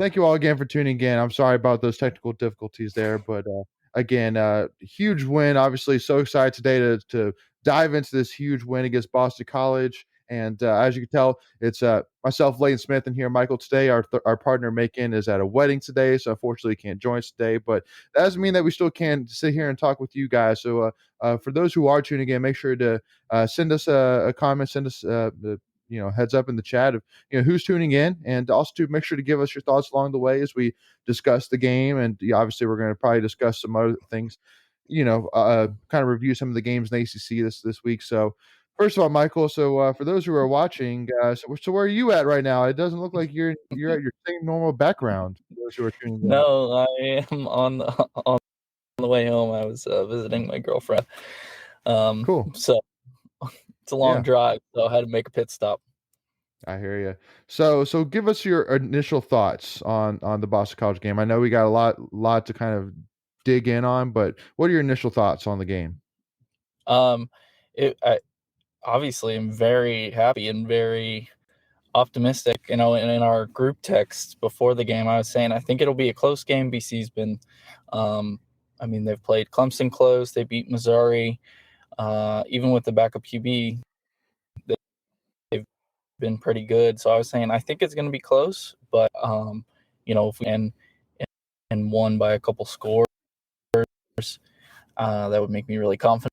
thank you all again for tuning in. I'm sorry about those technical difficulties there, but again, huge win. Obviously, so excited today to dive into this huge win against Boston College. And as you can tell, it's myself, Layton Smith, and here Michael today. Our partner Macon is at a wedding today, so unfortunately he can't join us today. But that doesn't mean that we still can sit here and talk with you guys. So for those who are tuning in, make sure to send us a comment, send us heads up in the chat of who's tuning in, and also to make sure to give us your thoughts along the way as we discuss the game. And obviously we're going to probably discuss some other things, kind of review some of the games in the ACC this week. So first of all, Michael, so for those who are watching, so where are you at right now? It doesn't look like you're at your same normal background for those who are tuning in. No, I am on the way home. I was visiting my girlfriend. Cool. So it's a long drive, so I had to make a pit stop. I hear you. So give us your initial thoughts on the Boston College game. I know we got a lot to kind of dig in on, but what are your initial thoughts on the game? I obviously am very happy and very optimistic. And in our group text before the game, I was saying I think it'll be a close game. BC's been, they've played Clemson close. They beat Missouri. Even with the backup QB, they've been pretty good. So I was saying I think it's going to be close, but if we and won by a couple scores, that would make me really confident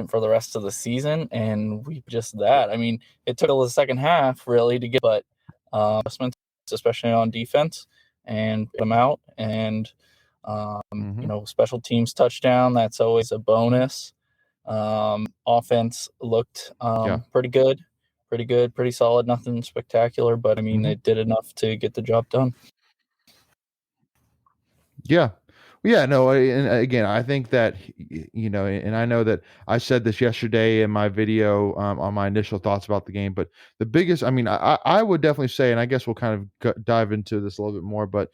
for the rest of the season. And we just that. I mean, it took till the second half really to get, but adjustments, especially on defense, and put them out. And special teams touchdown, that's always a bonus. Offense looked pretty good, pretty solid. Nothing spectacular, but I mean, they did enough to get the job done. Yeah. Yeah, no, and again, I think that, and I know that I said this yesterday in my video on my initial thoughts about the game, but the biggest, I would definitely say, and I guess we'll kind of dive into this a little bit more, but,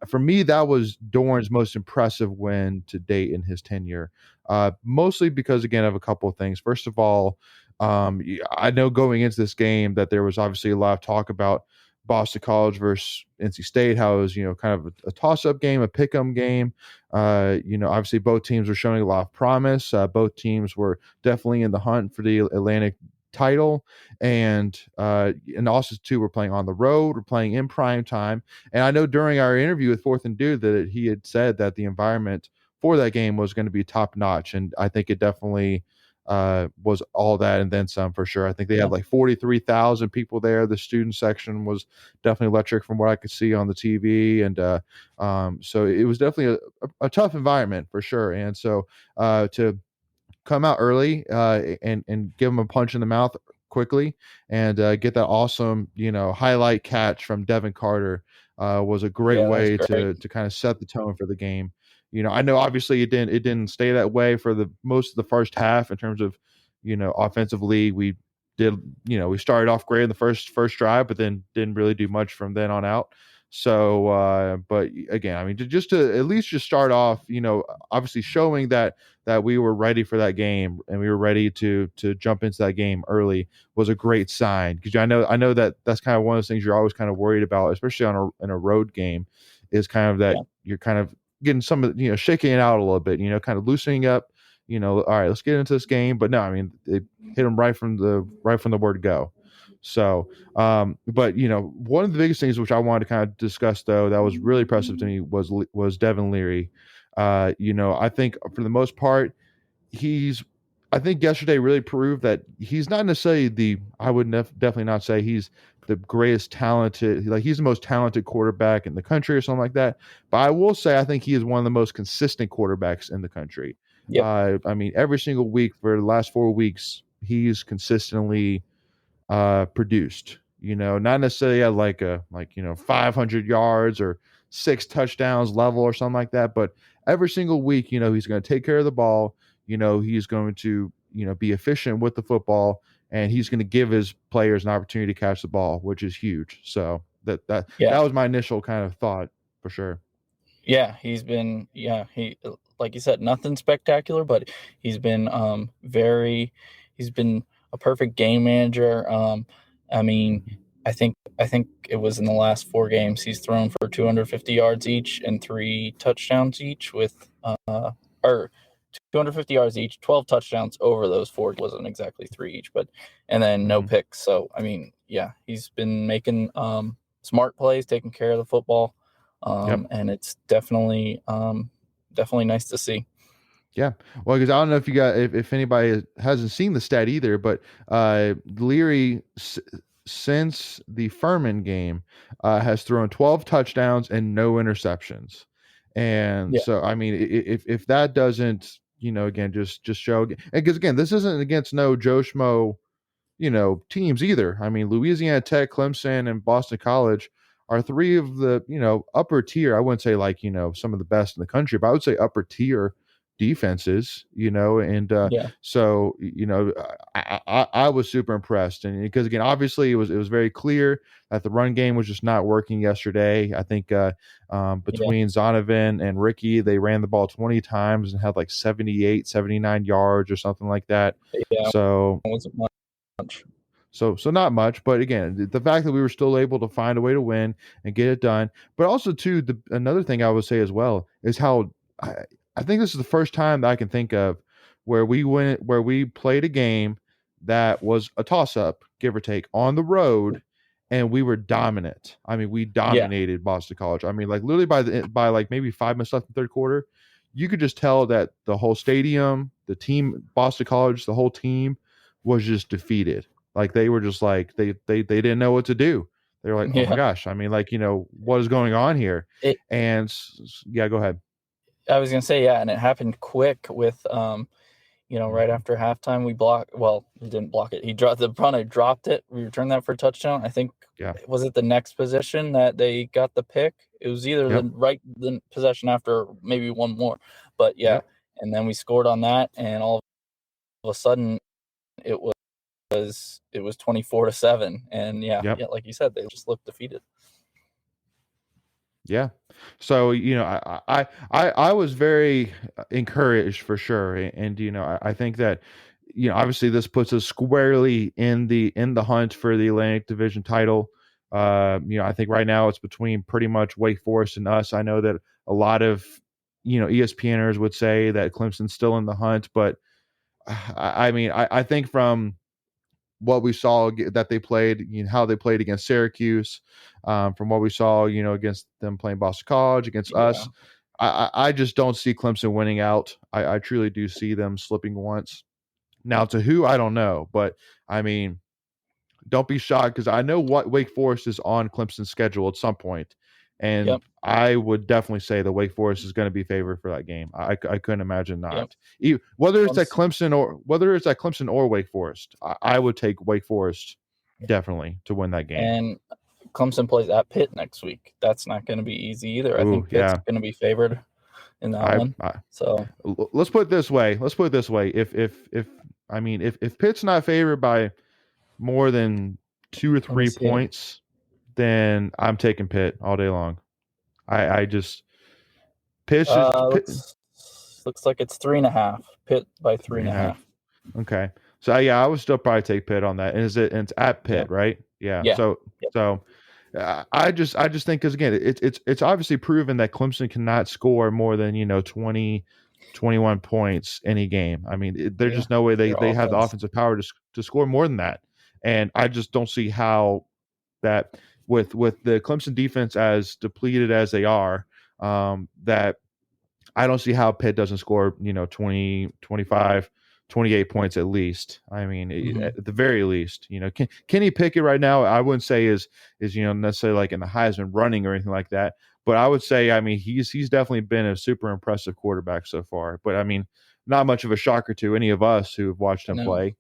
for me, that was Dorn's most impressive win to date in his tenure, mostly because, again, of a couple of things. First of all, I know going into this game that there was obviously a lot of talk about Boston College versus NC State, how it was, kind of a toss-up game, a pick-em game. Obviously both teams were showing a lot of promise. Both teams were definitely in the hunt for the Atlantic title, and also too, we're playing on the road, we're playing in prime time. And I know during our interview with Fourth and Dude that he had said that the environment for that game was going to be top notch, and I think it definitely was all that and then some for sure. I think they had like 43,000 people there. The student section was definitely electric from what I could see on the TV. And so it was definitely a tough environment for sure. And so to come out early and give them a punch in the mouth quickly and get that awesome, highlight catch from Devin Carter was a great way to kind of set the tone for the game. I know obviously it didn't stay that way for the most of the first half in terms of, offensively. We did, we started off great in the first drive, but then didn't really do much from then on out. So, but again, just to at least just start off, obviously showing that we were ready for that game and we were ready to jump into that game early was a great sign. Because I know that that's kind of one of those things you're always kind of worried about, especially in a road game, is kind of that you're kind of getting some of shaking it out a little bit, kind of loosening up, all right, let's get into this game. But no, they hit them right from the word go. So, but one of the biggest things which I wanted to kind of discuss though that was really impressive to me was Devin Leary. I think for the most part, I think yesterday really proved that he's not necessarily I would definitely not say he's the greatest talented, like he's the most talented quarterback in the country or something like that. But I will say, I think he is one of the most consistent quarterbacks in the country. Yep. Every single week for the last 4 weeks, he's consistently produced, not necessarily at like 500 yards or 6 touchdowns level or something like that. But every single week, he's going to take care of the ball. He's going to, be efficient with the football, and he's going to give his players an opportunity to catch the ball, which is huge. So that was my initial kind of thought for sure. Yeah, he like you said, nothing spectacular, but he's been he's been a perfect game manager. I think it was in the last 4 games he's thrown for 250 yards each and 3 touchdowns each with or 250 yards each, 12 touchdowns over those 4. Wasn't exactly 3 each, but and then no Mhm. picks. So I mean, yeah, he's been making smart plays, taking care of the football, Yep. and it's definitely nice to see. Yeah. Well, because I don't know if you got if anybody hasn't seen the stat either, but Leary since the Furman game has thrown 12 touchdowns and no interceptions. And Yeah, so, I mean, if that doesn't, again, just show, because again, this isn't against no Joe Schmo, teams either. I mean, Louisiana Tech, Clemson, and Boston College are three of the, upper tier. I wouldn't say like, some of the best in the country, but I would say upper tier defenses, and yeah, so I was super impressed, and because again, obviously it was very clear that the run game was just not working yesterday. I think yeah, between Zonovan and Ricky, they ran the ball 20 times and had like 78, 79 yards or something like that. yeah. So It wasn't much. so not much, but again, the fact that we were still able to find a way to win and get it done, but also too, another thing I would say as well is how I, I think this is the first time that I can think of where we played a game that was a toss up, give or take, on the road, and we were dominant. I mean, we Yeah, dominated Boston College. I mean, like literally by like maybe 5 minutes left in the third quarter, you could just tell that the whole stadium, the team, Boston College, the whole team was just defeated. Like they were just like they didn't know what to do. They were like, "Oh my yeah. gosh!" I mean, like what is going on here? It. And yeah, go ahead. I was gonna say yeah, and it happened quick with right Mhm. after halftime, we blocked. Well, he didn't block it. He dropped the punt. I dropped it. We returned that for a touchdown. I think Yeah. was it the next possession that they got the pick. It was either Yep. the possession after maybe one more, but yeah. Yep. And then we scored on that, and all of a sudden it was 24-7, and yeah, Yep. yeah, like you said, they just looked defeated. Yeah. So, I was very encouraged for sure. And I think that, obviously this puts us squarely in the hunt for the Atlantic Division title. I think right now it's between pretty much Wake Forest and us. I know that a lot of, ESPNers would say that Clemson's still in the hunt, but I mean, I think from what we saw that they played, how they played against Syracuse, from what we saw, against them playing Boston College, against Yeah, us. I just don't see Clemson winning out. I truly do see them slipping once. Now, to who, I don't know. But, I mean, don't be shocked because I know what Wake Forest is on Clemson's schedule at some point, and yep, I would definitely say that Wake Forest is going to be favored for that game. I couldn't imagine yep. not. Whether it's at Clemson, Clemson or Wake Forest, I would take Wake Forest definitely to win that game. and Clemson plays at Pitt next week. That's not going to be easy either. I Ooh, think Pitt's yeah. going to be favored in that I, one. I So let's put it this way. Let's put it this way. If I mean if Pitt's not favored by more than two or let me three see. points, then I'm taking Pitt all day long. I just Pitt's just Pitt, Looks like it's 3.5. Pitt by three three and and a a half. half. Okay. So yeah, I would still probably take Pitt on that. And it's at Yep. Pitt, right? Yeah. Yeah. So Yep. so I just think because again it's obviously proven that Clemson cannot score more than 20, 21 points any game. I mean there's Yeah. just no way they Their they have the offense. offensive power to score more than that. And I just don't see how that with the Clemson defense as depleted as they are, that I don't see how Pitt doesn't score, 20, 25, 28 points at least. I mean, Hmm. at the very least, Kenny Pickett right now, I wouldn't say is necessarily like in the Heisman running or anything like that. But I would say, I mean, he's definitely been a super impressive quarterback so far. But I mean, not much of a shocker to any of us who have watched him No. play.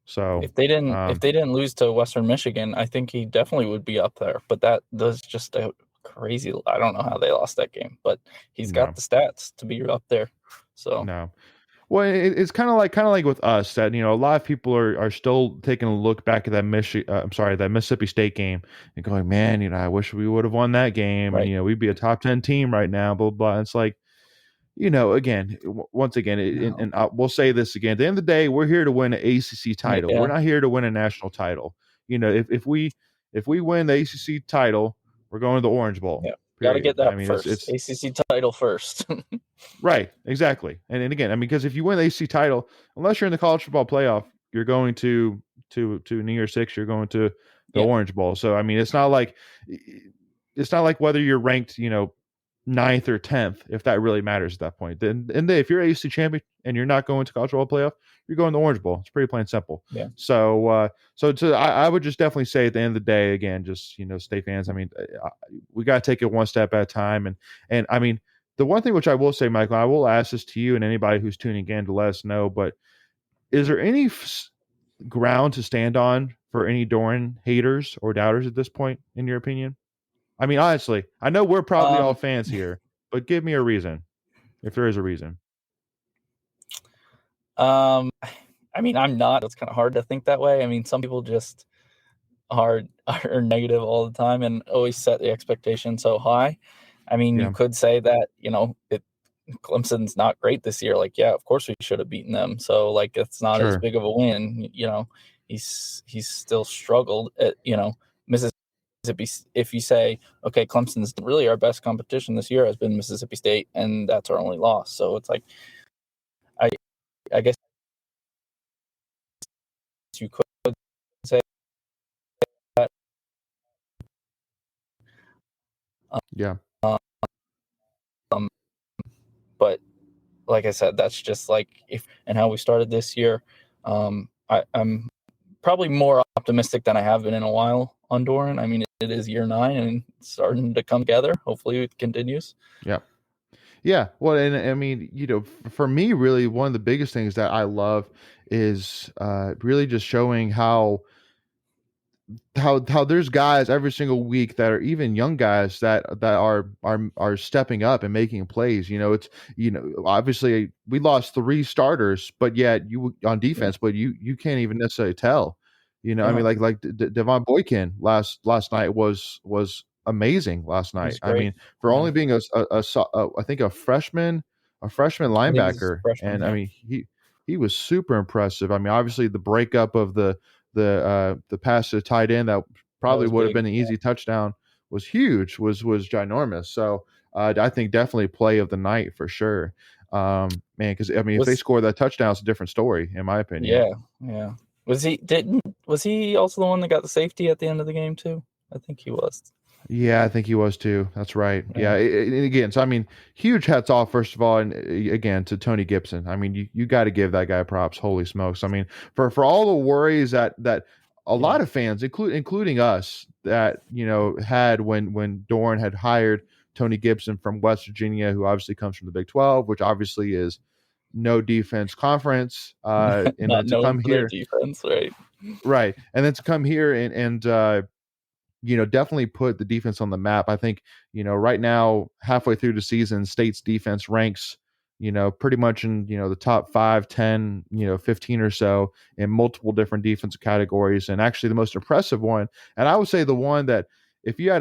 So, If they didn't lose to Western Michigan, I think he definitely would be up there. But that was just a crazy. I don't know how they lost that game, but he's got no, the stats to be up there. So no. Well, it's kind of like with us that a lot of people are still taking a look back at that Mississippi State game and going, man, I wish we would have won that game, and right. we'd be a top 10 team right now, blah blah. And it's like, again, once again, No. we'll say this again. At the end of the day, we're here to win an ACC title. We're Yeah. not here to win a national title. If we if we win the ACC title, we're going to the Orange Bowl. Yeah, got to Period. get that I mean, first it's ACC title first. right, exactly. And again, I mean, because if you win the ACC title, unless you're in the college football playoff, you're going to New Year's Six. You're going to the Yeah, Orange Bowl. So I mean, it's not like whether you're ranked, ninth or 10th, if that really matters at that point. Then if you're ACC champion and you're not going to college football playoff, you're going to the Orange Bowl. It's pretty plain simple. yeah. So I would just definitely say at the end of the day, again, just stay fans. I mean, we got to take it one step at a time, and I mean, the one thing which I will say, Michael, I will ask this to you and anybody who's tuning in to let us know, but is there any ground to stand on for any Doran haters or doubters at this point, in your opinion? I mean, honestly, I know we're probably all fans here, but give me a reason, if there is a reason. I mean, I'm not. It's kind of hard to think that way. I mean, some people just are negative all the time and always set the expectation so high. I mean, Yeah. you could say that, Clemson's not great this year. Like, yeah, of course we should have beaten them. So, like, it's not as Sure. big of a win. He's still struggled at, Mississippi. If you say, okay, Clemson's really our best competition this year has been Mississippi State, and that's our only loss. So it's like, I guess you could say that. Yeah. But like I said, that's just like how we started this year. I'm probably more optimistic than I have been in a while on Doran. I mean, it is year 9 and it's starting to come together. Hopefully it continues. Yeah. Yeah. Well, and I mean, for me, really, one of the biggest things that I love is really just showing how there's guys every single week that are even young guys that are stepping up and making plays. It's obviously we lost 3 starters, but yet you on defense, but you can't even necessarily tell. I mean, like Devon Boykin last night was amazing last night. He's I great. mean, for only being I think a freshman I think he's a linebacker, freshman, and yeah. I mean he was super impressive. I mean, obviously the breakup of the pass to the tight end that probably was would have big, been an easy touchdown was huge, was ginormous. So I think definitely play of the night for sure. Man, because I mean, if they score that touchdown, it's a different story, in my opinion. Yeah. Was he also the one that got the safety at the end of the game too? I think he was. Yeah, I think he was too. That's right. Yeah. And again, so I mean, huge hats off, first of all, and again to Tony Gibson. I mean, you got to give that guy props. Holy smokes! I mean, for all the worries that a lot of fans, including us, that had when Doran had hired Tony Gibson from West Virginia, who obviously comes from the Big 12, which obviously is no defense conference, and Not then to known come for their here, defense, right? right, and then to come here and definitely put the defense on the map. I think, right now, halfway through the season, State's defense ranks, pretty much in, the top 5, 10, 15 or so in multiple different defensive categories. And actually the most impressive one, and I would say the one that if you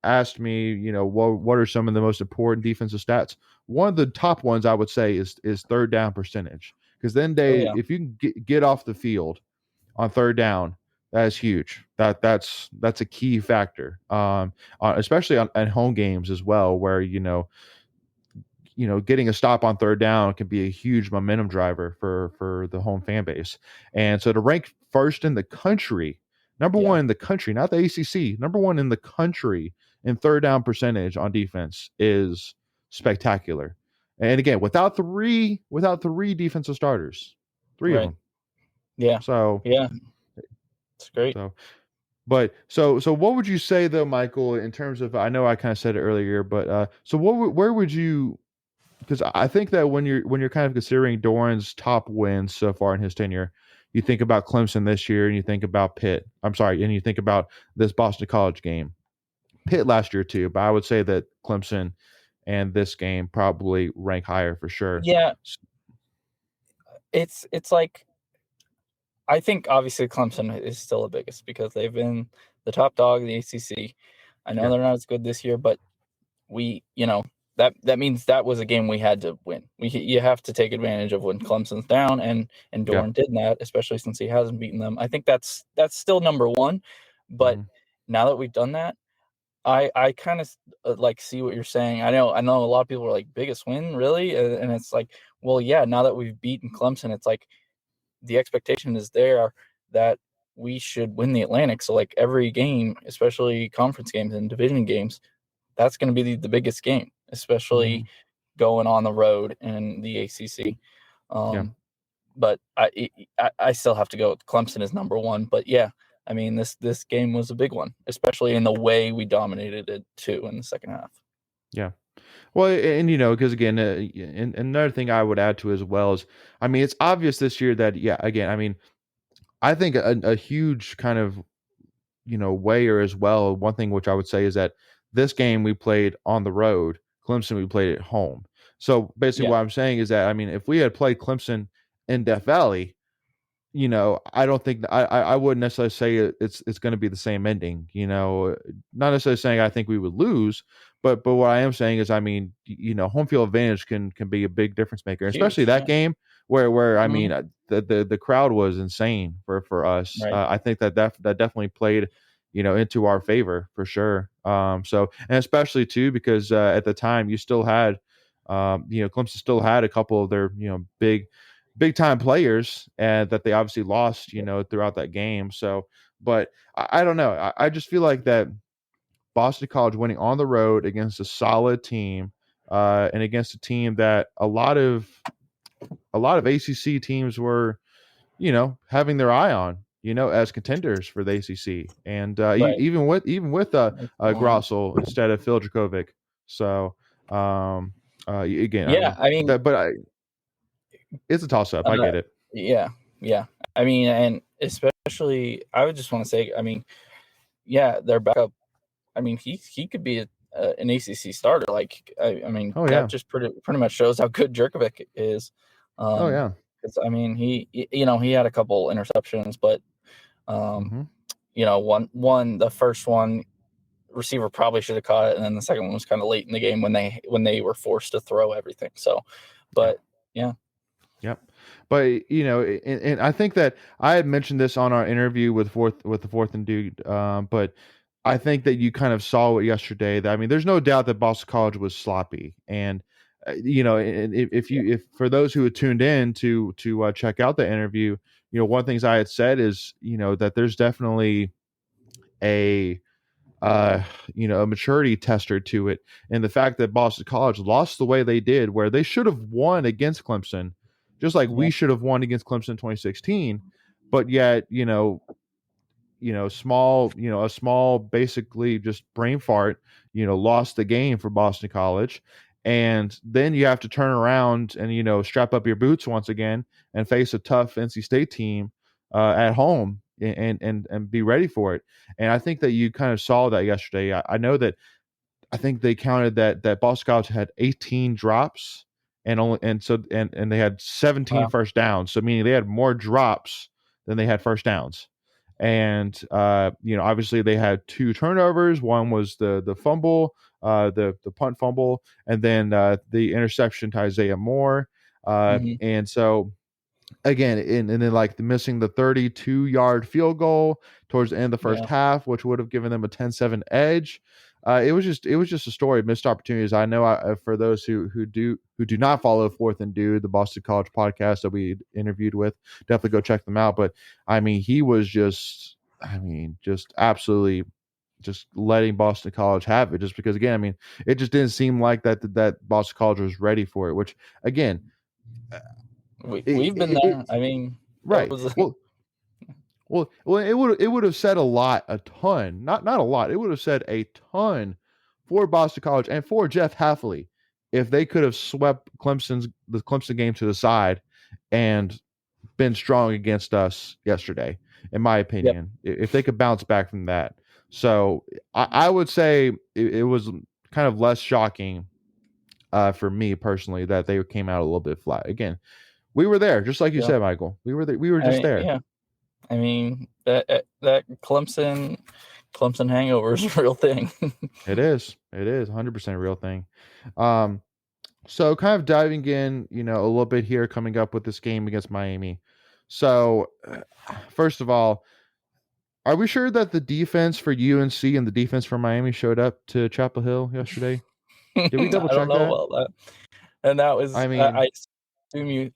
asked me, what are some of the most important defensive stats, one of the top ones I would say is third down percentage. Because then if you can get off the field on third down, that is huge. That's a key factor, especially at home games as well, where getting a stop on third down can be a huge momentum driver for the home fan base. And so to rank first in the country, number one in the country, not the ACC, number one in the country in third down percentage on defense is spectacular. And again, without three defensive starters, 3 of them. Yeah. So yeah, it's great. So what would you say though, Michael, in terms of, I know I kind of said it earlier, but so where would you, because I think that when you're kind of considering Doran's top wins so far in his tenure, you think about Clemson this year and you think about Pitt. I'm sorry, and you think about this Boston College game. Pitt last year too, but I would say that Clemson and this game probably rank higher for sure. Yeah. It's like, I think obviously Clemson is still the biggest because they've been the top dog in the ACC. I know they're not as good this year, but we, that means that was a game we had to win. You have to take advantage of when Clemson's down, and Yeah. Doran did that, especially since he hasn't beaten them. I think that's still number one, but Mhm. now that we've done that, I kind of like see what you're saying. I know a lot of people are like, biggest win, really, and it's like, well, yeah. Now that we've beaten Clemson, it's like the expectation is there that we should win the Atlantic. So like every game, especially conference games and division games, that's going to be the biggest game, especially Mhm. going on the road in the ACC. Yeah. But I still have to go with Clemson as number one. But yeah, I mean, this game was a big one, especially in the way we dominated it too in the second half. Yeah. Well, and because again, and another thing I would add to as well is, I mean, it's obvious this year that, yeah, again, I mean, I think a huge kind of, wayer as well. One thing which I would say is that this game we played on the road, Clemson we played at home. So basically, Yeah, what I'm saying is that, I mean, if we had played Clemson in Death Valley, I don't think I wouldn't necessarily say it's going to be the same ending. Not necessarily saying I think we would lose, but what I am saying is, I mean, home field advantage can be a big difference maker, especially huge. that Yeah. game where I Hmm. mean, the crowd was insane for us. Right. I think that definitely played into our favor for sure. So, and especially too because at the time you still had Clemson still had a couple of their big time players, and that they obviously lost, throughout that game. So, but I don't know. I just feel like that Boston College winning on the road against a solid team, and against a team that a lot of ACC teams were, having their eye on, as contenders for the ACC, and Right. even with North Carolina. Grossel instead of Phil Dracovic. So, again, I Yeah, mean I mean, that, but it's a toss up. I uh, get it. yeah, yeah. I mean, and especially, I would just want to say, I mean, yeah, their backup. I mean, he could be an ACC starter. Like, I mean, Oh that yeah. just pretty much shows how good Jerkovic is. Oh Um, yeah. 'Cause, I mean, he had a couple interceptions, but um, Hmm. the first one receiver probably should have caught it, and then the second one was kind of late in the game when they were forced to throw everything. So, Yeah. but yeah, Yep. But and I think that I had mentioned this on our interview with the fourth and dude. But I think that you kind of saw it yesterday. That, I mean, there's no doubt that Boston College was sloppy, and and if for those who had tuned in to check out the interview, one of the things I had said is that there's definitely a uh, a maturity tester to it. And the fact that Boston College lost the way they did, where they should have won against Clemson, just like yeah, we should have won against Clemson in 2016, but yet, a small, basically just brain fart, lost the game for Boston College. And then you have to turn around and, strap up your boots once again and face a tough NC State team at home, and be ready for it. And I think that you kind of saw that yesterday. I know that I think they counted that Boston College had 18 drops, and they had 17 wow, first downs. So meaning they had more drops than they had first downs. And obviously they had two turnovers. One was the fumble, the punt fumble, and then the interception to Isaiah Moore. hmm And so again, and then like missing the 32-yard field goal towards the end of the first yeah, half, which would have given them a 10-7 edge. It was just a story of missed opportunities. I know, for those who do not follow Fourth and Do, the Boston College podcast that we interviewed with, definitely go check them out. But I mean, he was just, I mean, just absolutely just letting Boston College have it, just because, again, I mean, it just didn't seem like that Boston College was ready for it. Which, again, we've been there. it's I mean, that right. was Well, it would have said a ton, not a lot. It would have said a ton for Boston College and for Jeff Hafley if they could have swept the Clemson game to the side and been strong against us yesterday, in my yep, opinion. If they could bounce back from that, so I would say it was kind of less shocking, for me personally, that they came out a little bit flat. Again, we were there, just like you yeah. said, Michael. We were there, we were I just mean, there. yeah. I mean that Clemson. Clemson hangover is a real thing. It is. It is 100% a real thing. Um, so kind of diving in, a little bit here coming up with this game against Miami. So, first of all, are we sure that the defense for UNC and the defense for Miami showed up to Chapel Hill yesterday? Did we double I don't check know that? about that. And that was I mean,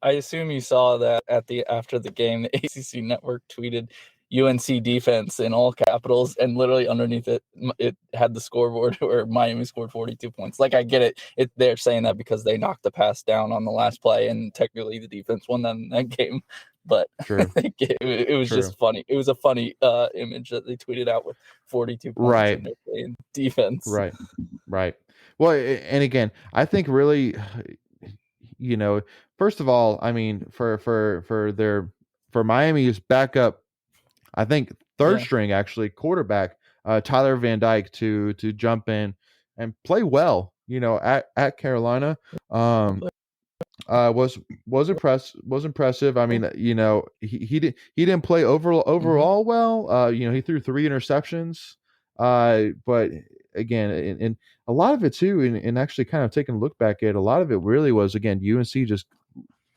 I assume you saw that after the game, the ACC network tweeted UNC defense in all capitals, and literally underneath it had the scoreboard where Miami scored 42 points. Like, I get it. They're saying that because they knocked the pass down on the last play, and technically the defense won that game. But true, it was true. just funny. It was a funny image that they tweeted out with 42 points Right, and they're playing defense. right, right. Well, and again, I think really, you know, first of all, I mean, for Miami's backup, I think third Yeah. string actually quarterback Tyler Van Dyke to jump in and play well. At Carolina, was impressive. I mean, he didn't play Mm-hmm. overall well. He threw 3 interceptions. But again, and a lot of it too, and actually kind of taking a look back at a lot of it really was again UNC just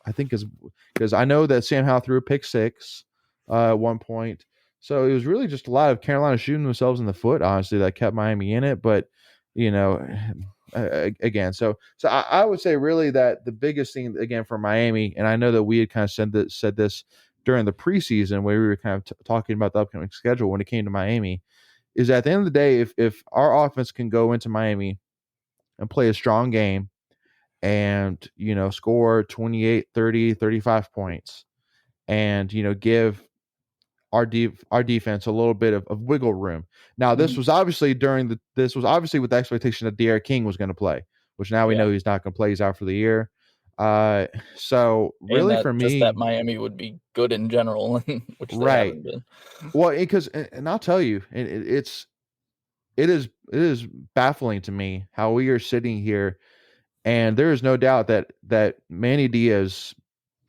I think is because I know that Sam Howell threw a pick six at one point. So it was really just a lot of Carolina shooting themselves in the foot, honestly, that kept Miami in it. But you know, again, so I would say really that the biggest thing again for Miami, and I know that we had kind of said this during the preseason where we were kind of talking about the upcoming schedule when it came to Miami, is at the end of the day, if our offense can go into Miami and play a strong game and score 28, 30, 35 points and give our defense a little bit of wiggle room. Now Mm-hmm. this was obviously with the expectation that Derek King was going to play, which now we Yeah. know he's not going to play. He's out for the year. So And really that for just that me, Miami would be good in general, which they right. haven't been. Well, because and I'll tell you, it is baffling to me how we are sitting here, and there is no doubt that Manny Diaz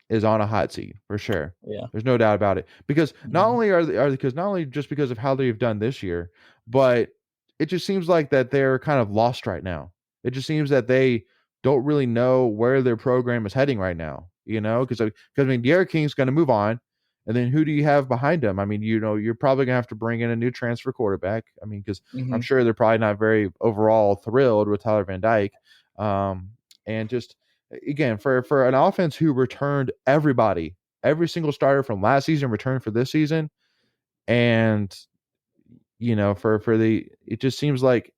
is on a hot seat for sure. Yeah. There's no doubt about it because not Mm-hmm. only because not only just because of how they've done this year, but it just seems like that they're kind of lost right now. It just seems that they don't really know where their program is heading right now. Because I mean, Derek King's going to move on, and then who do you have behind him? I mean, you're probably going to have to bring in a new transfer quarterback. I mean, because I'm Mm-hmm. sure they're probably not very overall thrilled with Tyler Van Dyke, and just again for an offense who returned every single starter from last season returned for this season, and for the it just seems like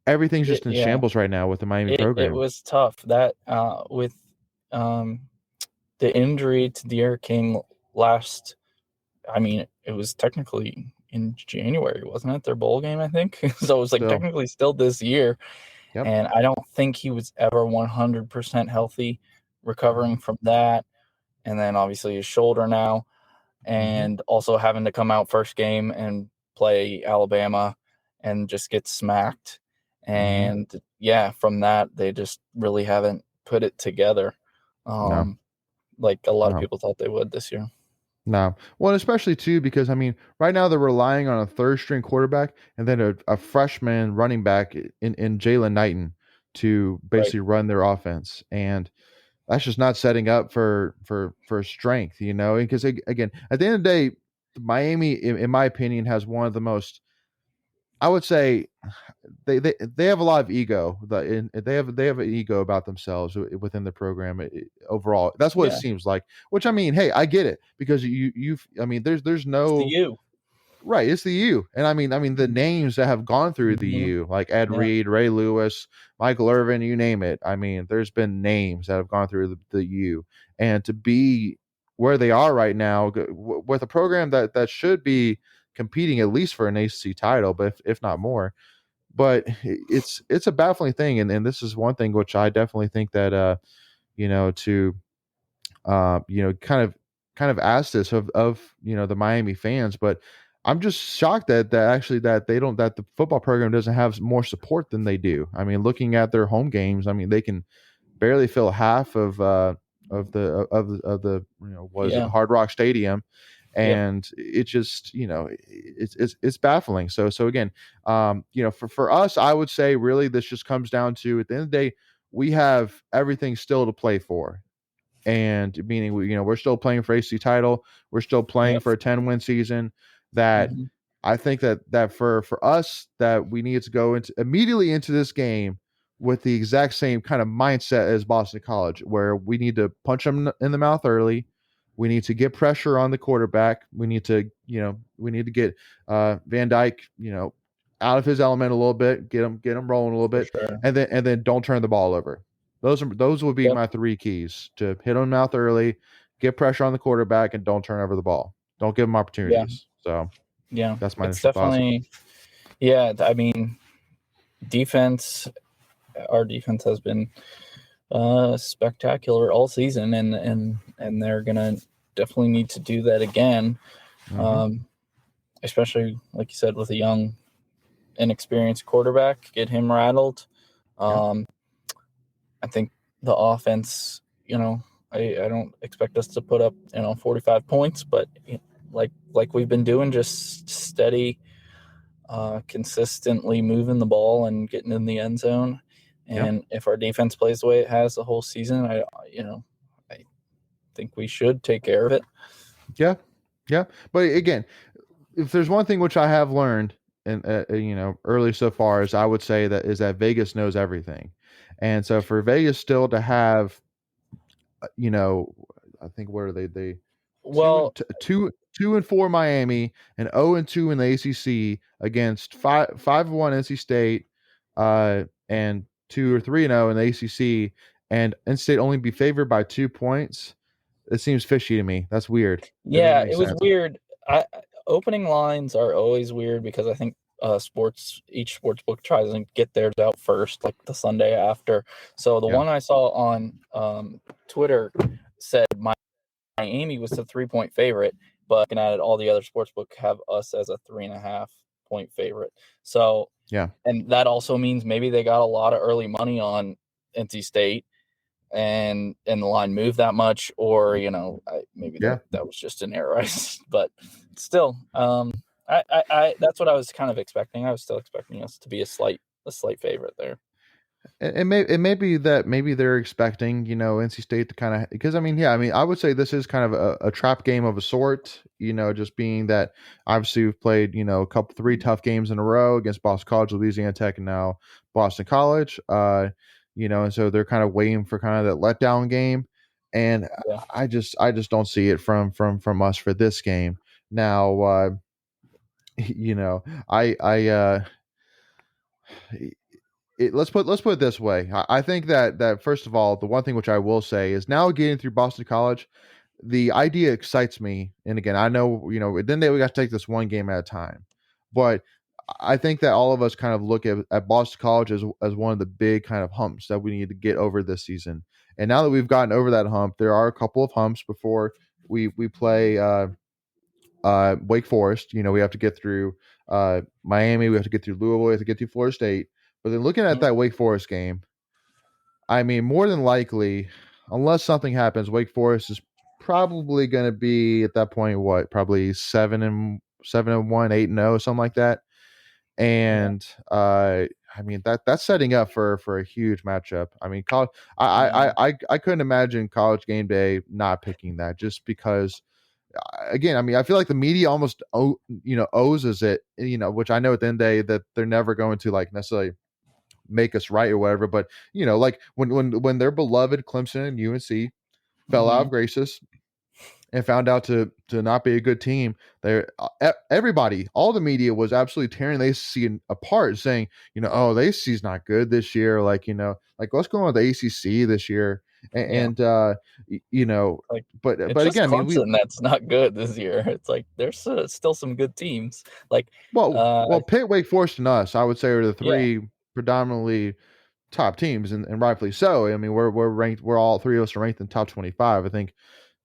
everything's just in Yeah. shambles right now with the Miami It program. was tough that with um the injury to De'Aaron King last. I mean, it was technically in January, wasn't it? Their bowl game, I think. So it was like Still, technically still this year, yep. and I don't think he was ever 100% healthy, Hmm. recovering from that, and then obviously his shoulder now, Hmm. and also having to come out first game and play Alabama and just get smacked. Hmm. And yeah, from that they just really haven't put it together, No, um, like a lot of no, people thought they would this year. no. Well, and especially too because I mean, right now they're relying on a third string quarterback and then a freshman running back in Jalen Knighton to Right. basically run their offense, and that's just not setting up for strength, because again, at the end of the day, Miami, in my opinion, has one of the most. I would say they have a lot of ego. They have an ego about themselves within the program overall. That's what it Yeah, seems like. Which I mean, hey, I get it because I mean, there's it's the no. U. Right, it's the U, and I mean the names that have gone through the Mm-hmm. U, like Ed Yeah, Reed, Ray Lewis, Michael Irvin, you name it. I mean, there's been names that have gone through the U, and to be where they are right now with a program that should be competing at least for an ACC title, but if not more. But it's a baffling thing, and this is one thing which I definitely think that to kind of ask this of the Miami fans, but I'm just shocked that actually that they don't that the football program doesn't have more support than they do. I mean, looking at their home games, I mean they can barely fill half of the what is it, yeah. Hard Rock Stadium, Yep. and it just, it's baffling. So again, for us, I would say really this just comes down to, at the end of the day, we have everything still to play for, and meaning we're still playing for AC title, we're still playing Yep. for a 10-win season. That Hmm. I think that for us, that we need to go into immediately into this game with the exact same kind of mindset as Boston College, where we need to punch them in the mouth early. We need to get pressure on the quarterback. We need to get Van Dyke, out of his element a little bit, get him rolling a little For bit, sure. and then don't turn the ball over. Those would be Yep. my three keys: to hit on mouth early, get pressure on the quarterback, and don't turn over the ball. Don't give them Yeah. opportunities. So Yeah. that's my It's initial thoughts. definitely, yeah. I mean, defense, our defense has been spectacular all season, and they're gonna definitely need to do that again. Mm-hmm. Um, Especially like you said, with a young, inexperienced quarterback, get him rattled. Yeah. Um, I think the offense, I don't expect us to put up 45 points, but like we've been doing, just steady, consistently moving the ball and getting in the end zone. Yeah. And if our defense plays the way it has the whole season, I think we should take care of it. Yeah. Yeah. But again, if there's one thing which I have learned, and early so far, is I would say that Vegas knows everything, and so for Vegas still to have, I think, what are they two Well, and two 2-4 Miami, and 0-2 in the ACC against 5-1 NC State, and 2 or 3-0 in the ACC, and NC State only be favored by 2 points. It seems fishy to me. That's weird. That doesn't yeah, make it was sense. weird. Opening lines are always weird because I think each sports book tries to get theirs out first, like the Sunday after. So the Yeah. one I saw on Twitter said Miami was the 3-point favorite, but looking at it, all the other sports book have us as a 3.5-point favorite. So, Yeah. and that also means maybe they got a lot of early money on NC State, and the line moved that much, or maybe Yeah. that was just an error. But still, I that's what I was kind of expecting. I was still expecting us to be a slight favorite there. It may be that maybe they're expecting, NC State to kind of, because I mean, yeah, I mean, I would say this is kind of a trap game of a sort, just being that obviously we've played, three tough games in a row against Boston College, Louisiana Tech, and now Boston College. And so they're kind of waiting for kind of that letdown game, and Yeah, I just don't see it from us for this game. Now, you know, I let's put it this way. I think that first of all, the one thing which I will say is, now getting through Boston College, the idea excites me. And again, I know, at the end of the day, we got to take this one game at a time. But I think that all of us kind of look at Boston College as one of the big kind of humps that we need to get over this season. And now that we've gotten over that hump, there are a couple of humps before we play Wake Forest. We have to get through Miami, we have to get through Louisville, we have to get through Florida State. But then looking at mhm, that Wake Forest game, I mean, more than likely, unless something happens, Wake Forest is probably going to be at that point, what, probably 7-1, 8-0, something like that. yeah, And I mean, that's setting up for a huge matchup. I mean, college, I I, I know. I I couldn't imagine College Game Day not picking that, just because. Again, I mean, I feel like the media almost owes us it, which I know at the end of the day that they're never going to, like, necessarily make us right or whatever. But like when their beloved Clemson and UNC fell out Hmm. of graces and found out to not be a good team, there everybody, all the media was absolutely tearing the ACC apart, saying, oh, the ACC's not good this year. Like, like, what's going on with the ACC this year? Yeah, And y- you know, like but it's just again, I mean, we Clemson that's not good this year. It's like there's still some good teams. Like, well, Pitt, Wake Forest, and us, I would say, are the yeah, three predominantly top teams, and rightfully so. I mean, we're ranked. We're all three of us are ranked in top 25. I think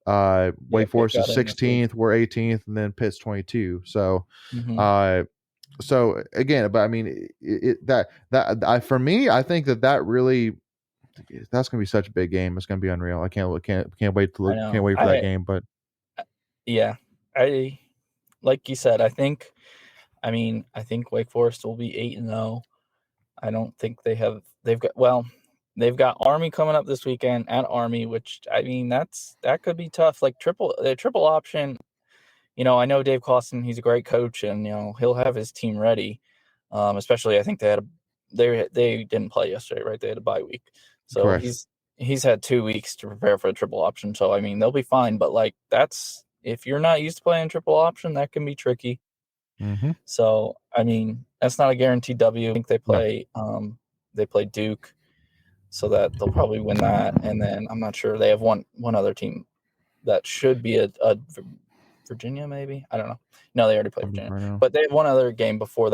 yeah, Wake Pitt Forest is got in this year. 16th, we're 18th, and then Pitt's 22. So, Hmm. uh, so again, but I mean, that I for me, I think that really, that's gonna be such a big game. It's gonna be unreal. I can't wait to I look. Can't know. wait for that game. But Yeah. Like you said, I think Wake Forest will be 8-0. I don't think they've got Army coming up this weekend at Army, which that could be tough. Like triple option. I know Dave Clawson, he's a great coach, and he'll have his team ready. Especially, I think they didn't play yesterday, right? They had a bye week, so Correct. he's had 2 weeks to prepare for a triple option. So they'll be fine. But like if you're not used to playing triple option, that can be tricky. Mm-hmm. So that's not a guaranteed W. I think No. they play Duke, so that they'll probably win that. And then I'm not sure, they have one other team that should be a Virginia, maybe. I don't know. No, they already played Virginia, Right now. but they have one other game before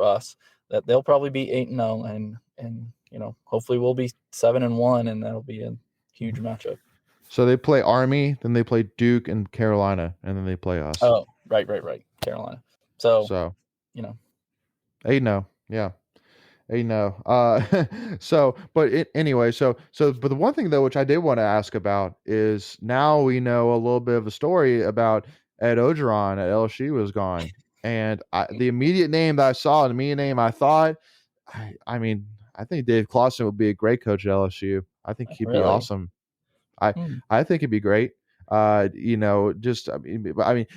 us that they'll probably be 8-0, and hopefully we'll be 7-1, and that'll be a huge matchup. So they play Army, then they play Duke and Carolina, and then they play us. Oh, right, Carolina. So 8-0, yeah. 8-0. Anyway, but the one thing though, which I did want to ask about, is now we know a little bit of a story about Ed Ogeron at LSU was gone, and the immediate name that I saw, the immediate name I thought, I think Dave Clawson would be a great coach at LSU. I think he'd be really, awesome. I think it'd be great. Not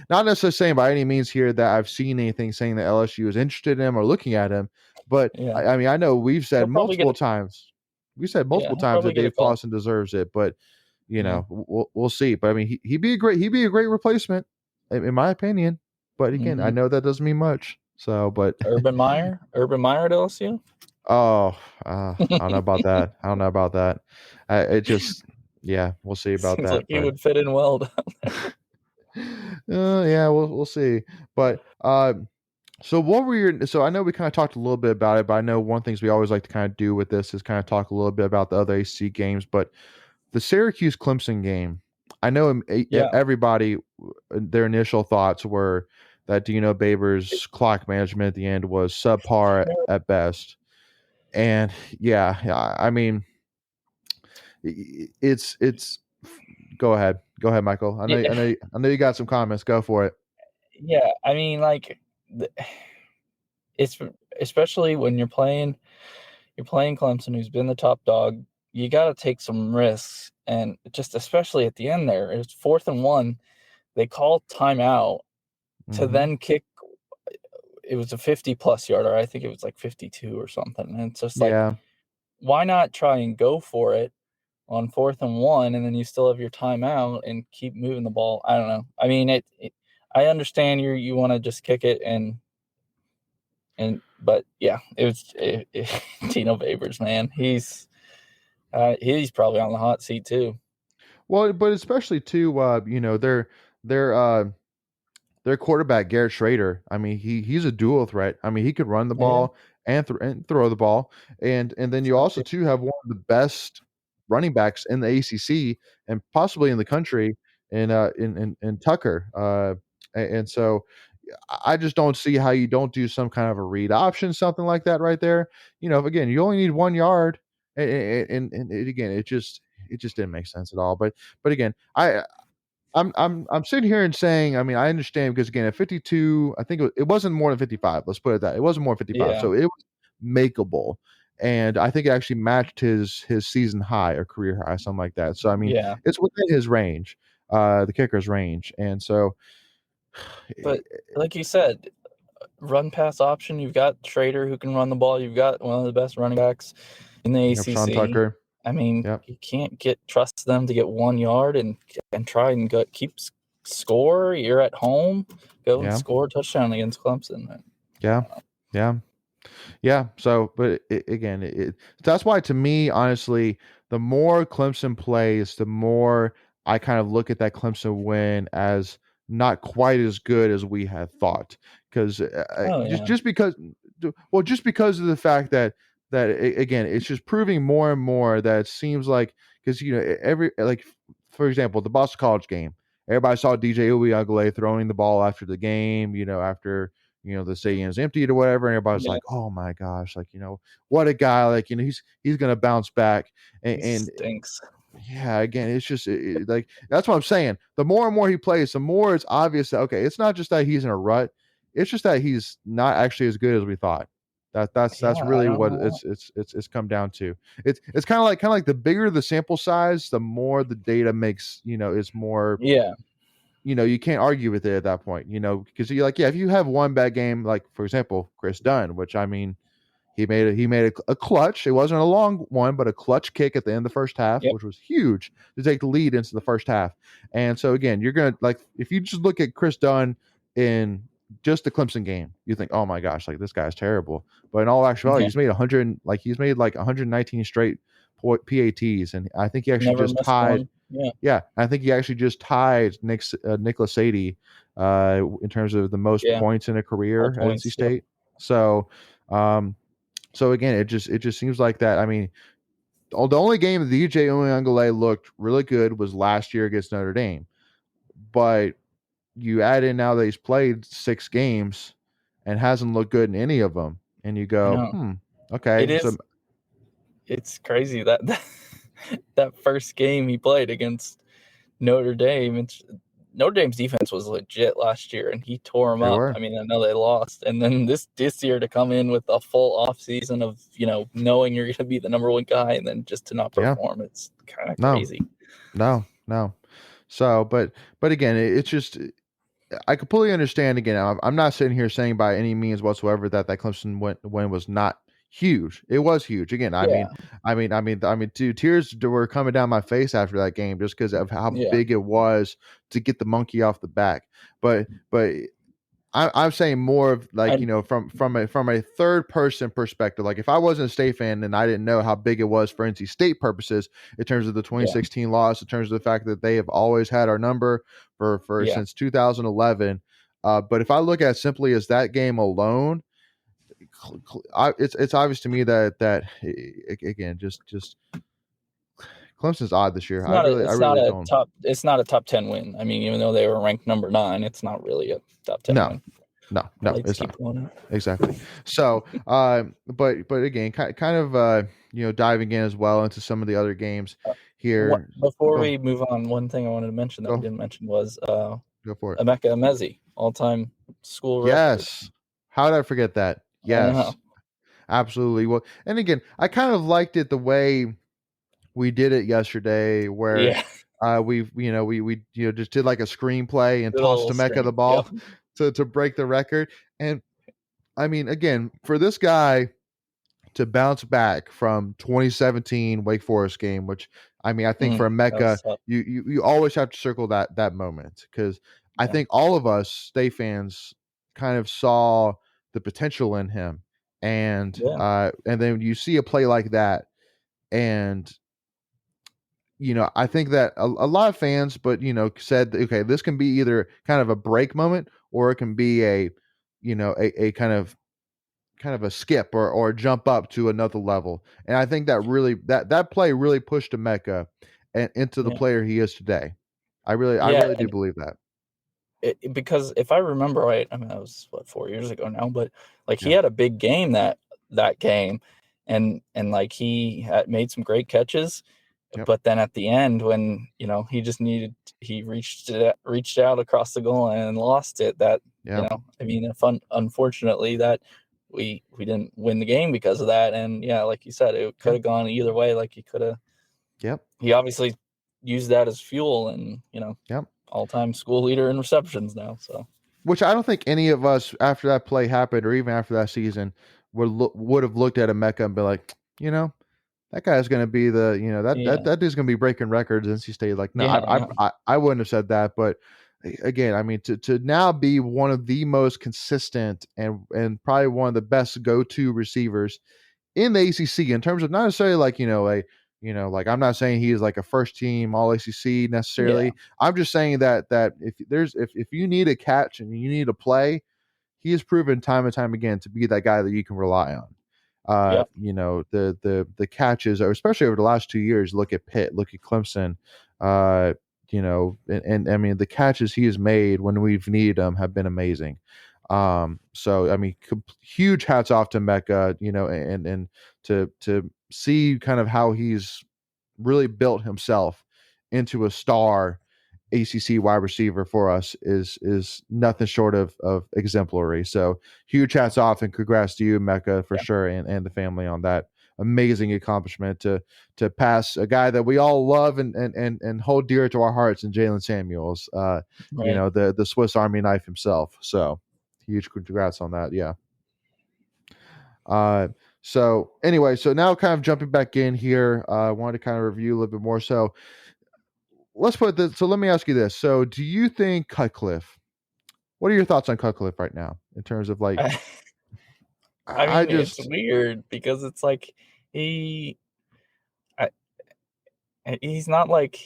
necessarily saying by any means here that I've seen anything saying that LSU is interested in him or looking at him, but yeah, I know we've said he'll probably get multiple times, he'll that probably get a Dave call. Clawson deserves it, but Yeah. we'll see. But he'd be a great replacement, in my opinion. But again, I know that doesn't mean much. So, but Urban Meyer at LSU. oh, I don't know about that. I don't know about that. It just, yeah, we'll see about Seems that. like he But would fit in well down yeah, we'll see. But so what were your? So I know we kind of talked a little bit about it, but I know one of the things we always like to kind of do with this is kind of talk a little bit about the other ACC games. But the Syracuse Clemson game, I know Yeah. everybody, their initial thoughts were that Dino Babers' clock management at the end was subpar at best, and yeah, I mean, it's. Go ahead, Michael. I know you got some comments. Go for it. Yeah, it's especially when you're playing Clemson, who's been the top dog. You got to take some risks, and just especially at the end there, it's 4th and 1. They call timeout to then kick. It was a 50+ yarder. I think it was like 52 or something. And it's just like, Yeah. why not try and go for it on 4th and 1, and then you still have your timeout and keep moving the ball? I don't know. I mean, I understand you want to just kick it, but yeah, it was Dino Babers, man. He's probably on the hot seat too. Well, but especially too, their quarterback Garrett Schrader. I mean, he's a dual threat. I mean, he could run the Yeah, ball and throw the ball, and then you also too have one of the best running backs in the ACC and possibly in the country in Tucker. And so I just don't see how you don't do some kind of a read option, something like that right there. Again, you only need 1 yard, and again, it just didn't make sense at all. But again, I'm sitting here and saying, I mean, I understand because again, at 52, I think it wasn't more than 55. Let's put it that it wasn't more than 55, yeah, so it was makeable, and I think it actually matched his season high or career high, something like that. So I mean, yeah. it's within his range, the kicker's range, and so. But like you said, run pass option. You've got Schrader who can run the ball. You've got one of the best running backs in the Yep, Sean ACC. Tucker. I mean, Yep. you can't trust them to get 1 yard and try and keep score. You're at home. Go and score a touchdown against Clemson. Yeah. So, but that's why to me, honestly, the more Clemson plays, the more I kind of look at that Clemson win as not quite as good as we had thought. Because just because, just because of the fact again, it's just proving more and more that it seems like, because for example, the Boston College game, everybody saw DJ Uiagalelei throwing the ball after the game. After the stadium's emptied or whatever, and everybody's like, oh my gosh, what a guy, he's gonna bounce back, He and stinks. Yeah, again, it's just like that's what I'm saying. The more and more he plays, the more it's obvious that okay, it's not just that he's in a rut. It's just that he's not actually as good as we thought. That's Yeah, I really don't what know. it's come down to. It's kind of like the bigger the sample size, the more the data makes is more. Yeah, You can't argue with it at that point. Because you're like, yeah, if you have one bad game, like for example, Chris Dunn, which I mean, he made a clutch. It wasn't a long one, but a clutch kick at the end of the first half, yep, which was huge to take the lead into the first half. And so again, you're gonna like if you just look at Chris Dunn in just the Clemson game, you think, oh my gosh, like this guy's terrible. But in all actuality, yeah. he's made like 119 straight PATs, and I think he actually Never just missed tied. one. Yeah, Yeah, I think he actually just tied Nicholas Sadie in terms of the most yeah. points in a All career at NC points. Yep. State. So. Um, so again, it just seems like that. I mean, the only game that the DJ Uyunglele looked really good was last year against Notre Dame. But you add in now that he's played 6 games and hasn't looked good in any of them, and you I go, know. It okay, so is. It's crazy that that first game he played against Notre Dame. Notre Dame's defense was legit last year, and he tore them they up. were, I mean, I know they lost, and then this year to come in with a full off season of knowing you're going to be the number one guy, and then just to not yeah, perform, it's kind of no, crazy. no, no. So, but again, it's just I completely understand. Again, I'm not sitting here saying by any means whatsoever that Clemson win was not huge. It was huge. Again, I Yeah, mean, dude, tears were coming down my face after that game just because of how yeah, big it was to get the monkey off the back. But I'm saying more of like I from a third person perspective. Like if I wasn't a State fan and I didn't know how big it was for NC State purposes in terms of the yeah, 2016 loss, in terms of the fact that they have always had our number for yeah. since 2011. But if I look at simply as that game alone, it's obvious to me that again just Clemson's odd this year. It's not a I it's not really a don't. top it's not a top 10 win. I mean, even though they were ranked number 9, it's not really a top 10 No, win. no, Lights it's keep not. going. Exactly. So, but again, kind of, diving in as well into some of the other games What here. before Go, we move on, one thing I wanted to mention that we go, didn't mention was go for it. Emeka Emezi, all-time school record. Yes. How did I forget that? I know. Yes, absolutely. Well, and again, I kind of liked it the way we did it yesterday, where Yeah, we just did like a screenplay and tossed little Emeka the screen. Yep. ball to break the record. And I mean, again, for this guy to bounce back from 2017 Wake Forest game, which I mean, I think for That was Mecca, tough. you always have to circle that moment because I Yeah. think all of us State fans kind of saw the potential in him, Yeah. and then you see a play like that, and I think that a lot of fans, but said, okay, this can be either kind of a break moment or it can be a kind of a skip or jump up to another level. And I think that really that play really pushed Emeka and into the Yeah. player he is today. I Yeah, really do and believe that. because if I remember right, I mean that was 4 years ago now, but like he Yeah. had a big game that game, and like he had made some great catches, Yep. but then at the end when he reached out across the goal line and lost it. That Yeah. I mean, unfortunately that we didn't win the game because of that, and yeah, like you said, it could Yeah. have gone either way. Like Yep. he obviously used that as fuel, and Yep. all-time school leader in receptions now. So Which I don't think any of us after that play happened or even after that season would have looked at Emeka and been like, that guy's going to be yeah, that dude's going to be breaking records. NC State, like, no, yeah, I know. I wouldn't have said that. But again, I mean, to now be one of the most consistent and probably one of the best go to receivers in the ACC in terms of not necessarily like like I'm not saying he is like a first team All ACC Yeah, necessarily. I'm just saying that if you need a catch and you need a play, he has proven time and time again to be that guy that you can rely on. yep, The catches, or especially over the last 2 years, look at Pitt, look at Clemson, uh, and I mean the catches he has made when we've needed them have been amazing. So I mean, huge hats off to Mecca, and to see kind of how he's really built himself into a star ACC wide receiver for us is nothing short of exemplary. So huge hats off and congrats to you, Mecca, for Yeah, sure, and the family on that amazing accomplishment to pass a guy that we all love and hold dear to our hearts in Jalen Samuels. right. The Swiss Army knife himself. So huge congrats on that. Yeah. Uh, so anyway, so now kind of jumping back in here, I wanted to kind of review a little bit more. So let's put this. So let me ask you this. So do you think Cutcliffe? What are your thoughts on Cutcliffe right now in terms of like? I I mean, it's just weird because it's like he I, he's not like,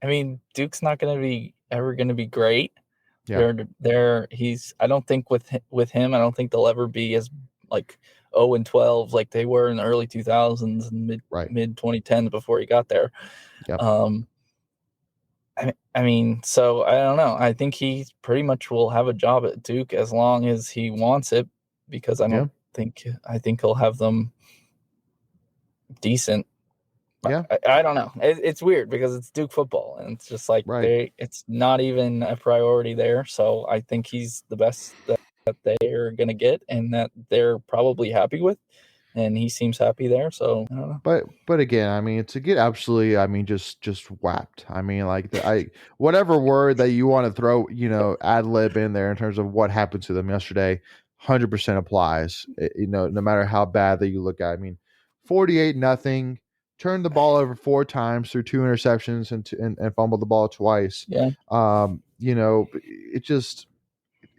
I mean, Duke's not gonna be ever gonna be great. yeah, He's, I don't think with him, I don't think they'll ever be as like 0-12 like they were in the early 2000s and right, mid 2010s before he got there. yep, Um, I mean, so I don't know. I think he pretty much will have a job at Duke as long as he wants it, because yeah, I think he'll have them decent. yeah, I don't know. It's weird because it's Duke football, and it's just like right. it's not even a priority there. So I think he's the best that they are gonna get, and that they're probably happy with, and he seems happy there. So I don't know. But again, I mean, to get absolutely, I mean, just whacked. I mean, like whatever word that you want to throw, ad lib in there in terms of what happened to them yesterday, 100% applies. No matter how bad that you look at. I mean, 48-0, turned the ball over 4 times through 2 interceptions and fumbled the ball twice. Yeah,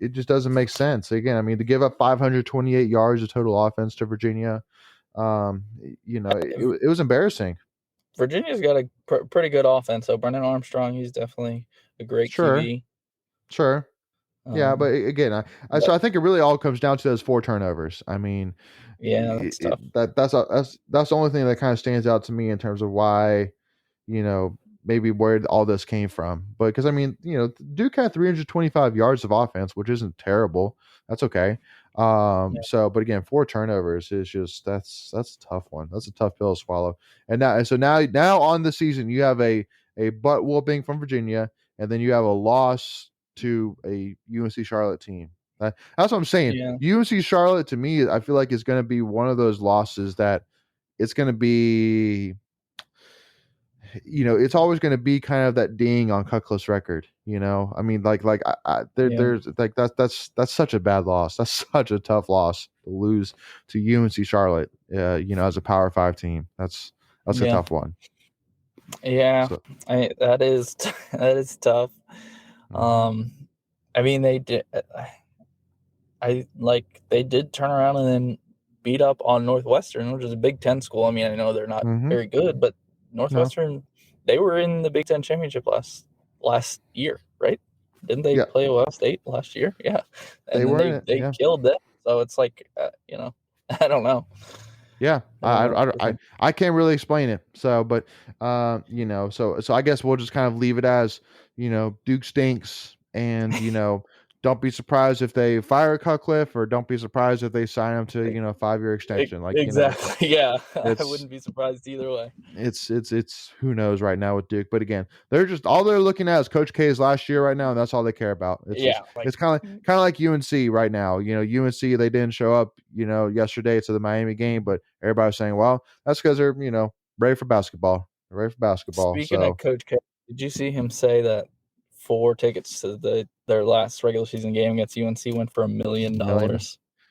It just doesn't make sense. Again, I mean, to give up 528 yards of total offense to Virginia, um, it was embarrassing. Virginia's got a pretty good offense. So Brennan Armstrong, he's definitely a great Sure, QB. sure. Yeah, but Um, again, but so I think it really all comes down to those 4 turnovers. I mean, yeah, that's tough. that's the only thing that kind of stands out to me in terms of why, you know, maybe where all this came from. But because I mean, Duke had 325 yards of offense, which isn't terrible. That's okay. Yeah, But again, 4 turnovers is just that's a tough one. That's a tough pill to swallow. And now on the season, you have a butt whooping from Virginia, and then you have a loss to a UNC Charlotte team. That's what I'm saying. yeah, UNC Charlotte to me, I feel like is going to be one of those losses that it's going to be, it's always going to be kind of that ding on Cutcliffe's record. I mean, yeah, there's like that's such a bad loss. That's such a tough loss to lose to UNC Charlotte. As a Power Five team, that's a yeah, tough one. yeah. So, That is that is tough. mhm. Um, I mean, they did. They did turn around and then beat up on Northwestern, which is a Big Ten school. I mean, I know they're not Mhm. very good, but No, Northwestern, they were in the Big Ten championship last year, right? Didn't they yeah, play Ohio State last year? Yeah, they and then were in it. they Yeah. killed them. So it's like, I don't know. Yeah, I don't know what to I think. I can't really explain it. So, but so I guess we'll just kind of leave it as Duke stinks, and don't be surprised if they fire Cutcliffe, or don't be surprised if they sign him to a 5-year extension. Like Exactly. Yeah, I it's wouldn't be surprised either way. it's who knows right now with Duke. But again, they're just all they're looking at is Coach K's last year right now, and that's all they care about. It's just Yeah, like it's kind of like UNC right now. UNC they didn't show up yesterday to the Miami game, but everybody's saying, well, that's because they're ready for basketball. They're ready for basketball. speaking of So Coach K, did you see him say that 4 tickets to their last regular season game against UNC went for $1 million? million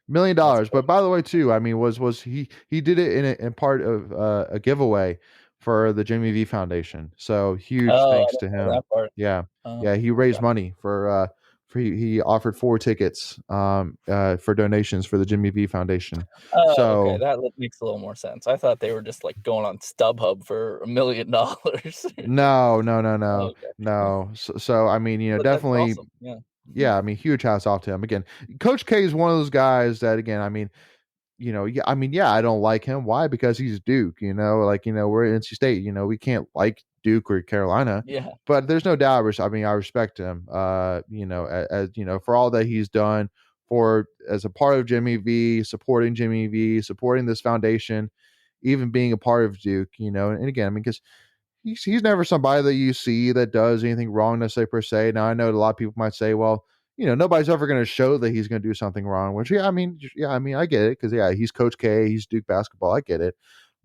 million That's dollars. crazy. But by the way, too, I mean, was he did it in part of a giveaway for the Jimmy V Foundation. So huge Oh, I thanks to didn't know him. that part. Yeah, Oh, yeah, he raised okay. money for he offered 4 tickets for donations for the Jimmy V Foundation. Oh, okay. So That makes a little more sense. I thought they were just like going on StubHub for $1 million. no, no, no, no, Okay, no. So I mean, but that's definitely, awesome. Yeah, yeah. I mean, huge hats off to him again. Coach K is one of those guys that again, I mean, yeah, I mean, yeah, I don't like him. Why? Because he's Duke, like, we're at NC State, we can't like Duke or Carolina, yeah, but there's no doubt. I mean, I respect him, as for all that he's done for as a part of Jimmy V, supporting this foundation, even being a part of Duke, and again, I mean, because he's never somebody that you see that does anything wrong necessarily per se. Now I know a lot of people might say, well, nobody's ever going to show that he's going to do something wrong. Which I mean, I get it because he's Coach K, he's Duke basketball, I get it.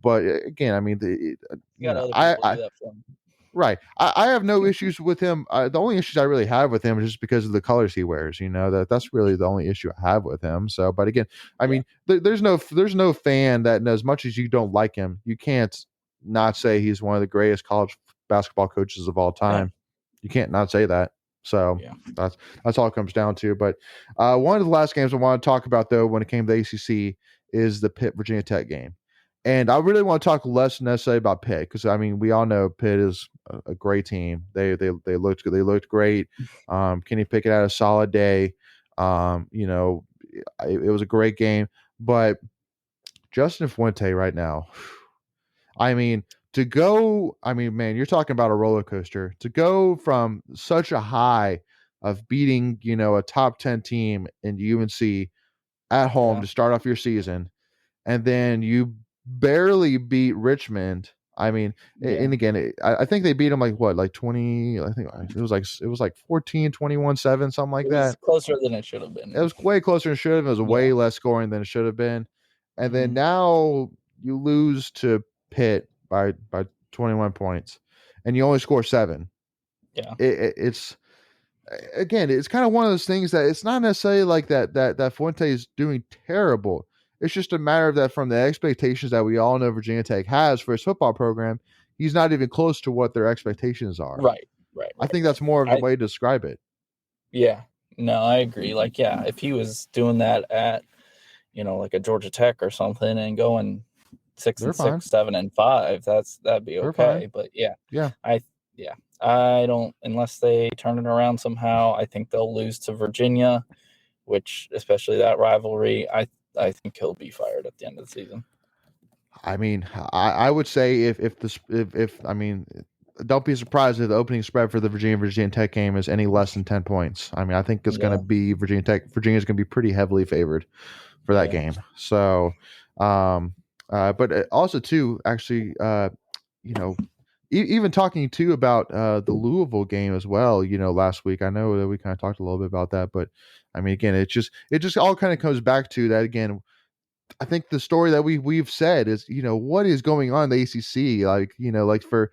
But again, I mean, You got other people I do that for him. right, I have no issues with him. The only issues I really have with him is just because of the colors he wears. That's really the only issue I have with him. So, but again, I Yeah, mean, there's no fan that as much as you don't like him, you can't not say he's one of the greatest college basketball coaches of all yeah, time. You can't not say that. So yeah, that's all it comes down to. But one of the last games I want to talk about though, when it came to the ACC, is the Pitt Virginia Tech game. And I really want to talk less necessarily about Pitt because I mean we all know Pitt is a great team. They looked good. They looked great. Kenny Pickett had a solid day. It was a great game. But Justin Fuente right now, I mean, man, you're talking about a roller coaster. To go from such a high of beating, a top 10 team in UNC at home yeah. to start off your season, and then you barely beat Richmond. I mean, Yeah. and again, I think they beat them like what, like 20, I think it was like 14, 21, 7, something like It was that. closer than it should have It been. was way closer than it should have. It was Yeah. way less scoring than it should have been. And then Hmm. now you lose to Pitt by 21 points, and you only score 7. Yeah. It's again, it's kind of one of those things that it's not necessarily like that Fuente is doing terrible. It's just a matter of that from the expectations that we all know Virginia Tech has for its football program, he's not even close to what their expectations are. Right. Right. I Right. think Right. that's more of the I way to describe it. Yeah. No, I agree. Like, yeah, if he was doing that at, like a Georgia Tech or something and going six They're and fine. six, 7-5, that'd be They're fine. okay. But yeah, Yeah. I yeah. I don't unless they turn it around somehow, I think they'll lose to Virginia, which especially that rivalry, I think he'll be fired at the end of the season. I mean, I would say if I mean, don't be surprised if the opening spread for the Virginia Tech game is any less than 10 points. I mean, I think it's going to Yeah. be Virginia Tech. Virginia's going to be pretty heavily favored for that Yeah. game. So, but also too, actually, you know, even talking too about the Louisville game as well. Last week I know that we kind of talked a little bit about that, but I mean, again, it just all kind of comes back to that again. I think the story that we've said is, what is going on in the ACC? Like for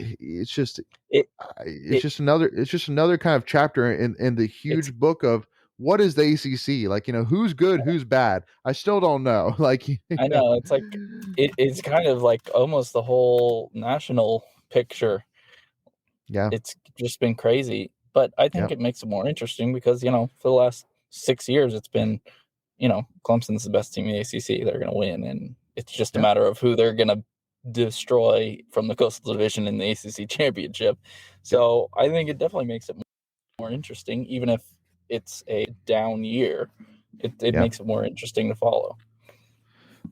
it's just It it's it just another kind of chapter in the it's huge book of what is the ACC? Like, who's good, who's bad? I still don't know. Like, I know, it's like it's kind of like almost the whole national picture. yeah, It's just been crazy, but I think yep, it makes it more interesting because, for the last 6 years, it's been, Clemson's the best team in the ACC. They're going to win, and it's just a yep, matter of who they're going to destroy from the Coastal Division in the ACC championship. yep, So I think it definitely makes it more interesting, even if it's a down year. It yep. makes it more interesting to follow.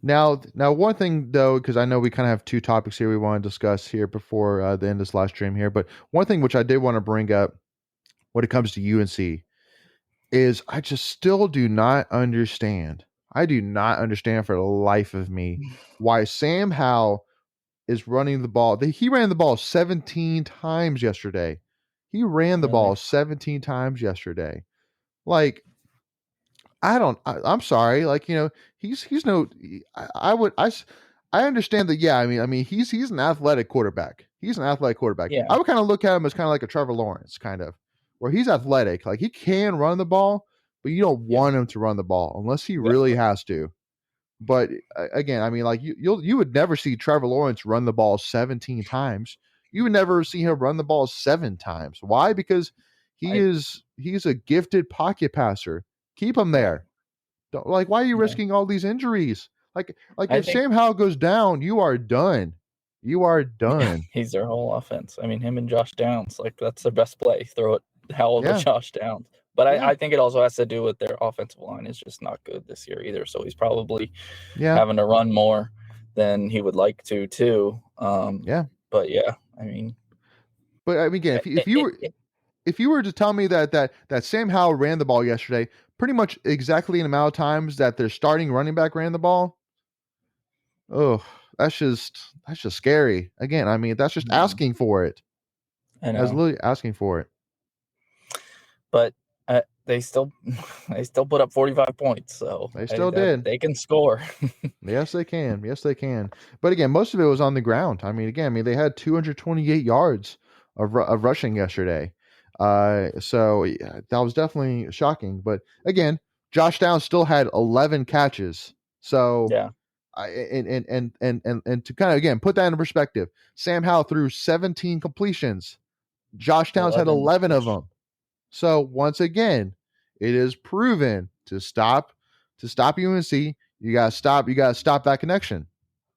Now, one thing though, because I know we kind of have two topics here we want to discuss here before the end of this live stream here, but one thing which I did want to bring up when it comes to UNC is I just still do not understand. I do not understand for the life of me why Sam Howell is running the ball. He ran the ball 17 times yesterday. He ran the Really? ball 17 times yesterday. Like, I'm sorry. Like, he's no, I would, I understand that. Yeah. I mean, he's an athletic quarterback. He's an athletic quarterback. Yeah. I would kind of look at him as kind of like a Trevor Lawrence kind of, where he's athletic. Like, he can run the ball, but you don't Yeah. want him to run the ball unless he really Exactly. has to. But again, I mean, like you would never see Trevor Lawrence run the ball 17 times. You would never see him run the ball 7 times. Why? Because I he's a gifted pocket passer. Keep him Yeah. there. Like, why are you Yeah. risking all these injuries? Like I if think Sam Howell goes down, you are done. You are Yeah, done. he's their whole offense. I mean, him and Josh Downs, like that's their best play. Throw it hell over Yeah, Josh Downs. But yeah, I think it also has to do with their offensive line is just not good this year either. So he's probably yeah, having to run more than he would like to too. yeah. But yeah, I mean, But I mean, again, if you were to tell me that Sam Howell ran the ball yesterday, pretty much exactly the amount of times that their starting running back ran the ball, Oh, that's just scary. Again, I mean, that's just Mhm. asking for it. I That's know, literally asking for it. but they still they still put up 45 points, so They still that did. they can score. Yes, they can. Yes, they can. But again, most of it was on the ground. I mean, again, I mean, they had 228 yards of rushing yesterday. So yeah, that was definitely shocking. But again, Josh Downs still had 11 catches. So Yeah, and to kind of again put that in perspective, Sam Howell threw 17 completions. Josh Downs had 11 11 of touch. them. So once again, it is proven to stop UNC. You gotta stop that connection.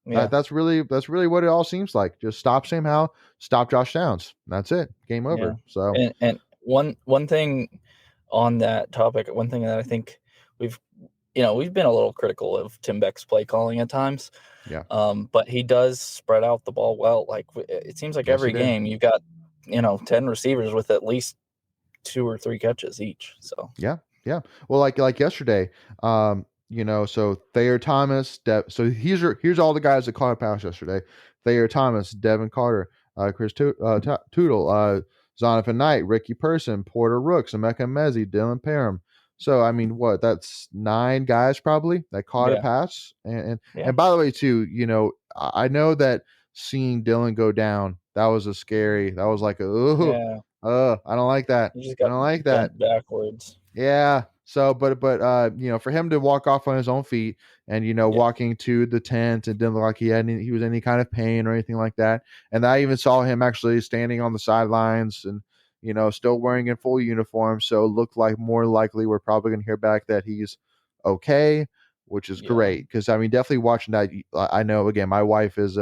Yeah, That's really what it all seems like. Just stop Sam Howell, stop Josh Downs. That's it. Game yeah. over. So And one thing on that topic, one thing that I think we've we've been a little critical of Tim Beck's play calling at times, yeah. but he does spread out the ball well. Like it seems like Yes, he every did. game you've got 10 receivers with at least 2 or 3 catches each. So Yeah, yeah. Well, like yesterday, so Thayer Thomas, so here's all the guys that caught a pass yesterday: Thayer Thomas, Devin Carter, Tootle, Zonathan Knight, Ricky Person, Porter Rooks, Emeka Mezzi, Dylan Parham. So I mean, what? That's 9 guys probably that caught a yeah, pass. yeah, And by the way, too, I know that seeing Dylan go down, that was a scary. That was like, oh, yeah. I don't like that. He just I got don't like that. bent backwards. Yeah. So, for him to walk off on his own feet and Yeah, walking to the tent and didn't look like he was any kind of pain or anything like that. And I even saw him actually standing on the sidelines and still wearing a full uniform. So it looked like more likely we're probably going to hear back that he's okay, which is yeah, great because I mean definitely watching that. I know again my wife is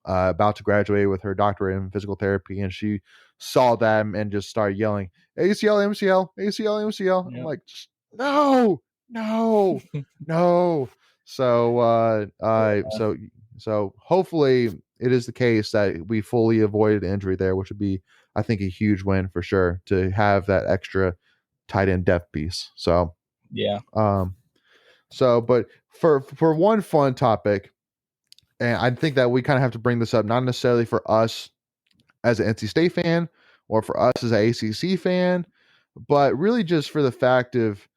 about to graduate with her doctorate in physical therapy, and she saw them and just started yelling ACL, MCL, ACL, MCL. I'm yeah, like, no, no, no. So, yeah, so hopefully it is the case that we fully avoided injury there, which would be, I think, a huge win for sure to have that extra tight end depth piece. So, yeah, um, but for one fun topic, and I think that we kind of have to bring this up, not necessarily for us as an NC State fan or for us as an ACC fan, but really just for the fact of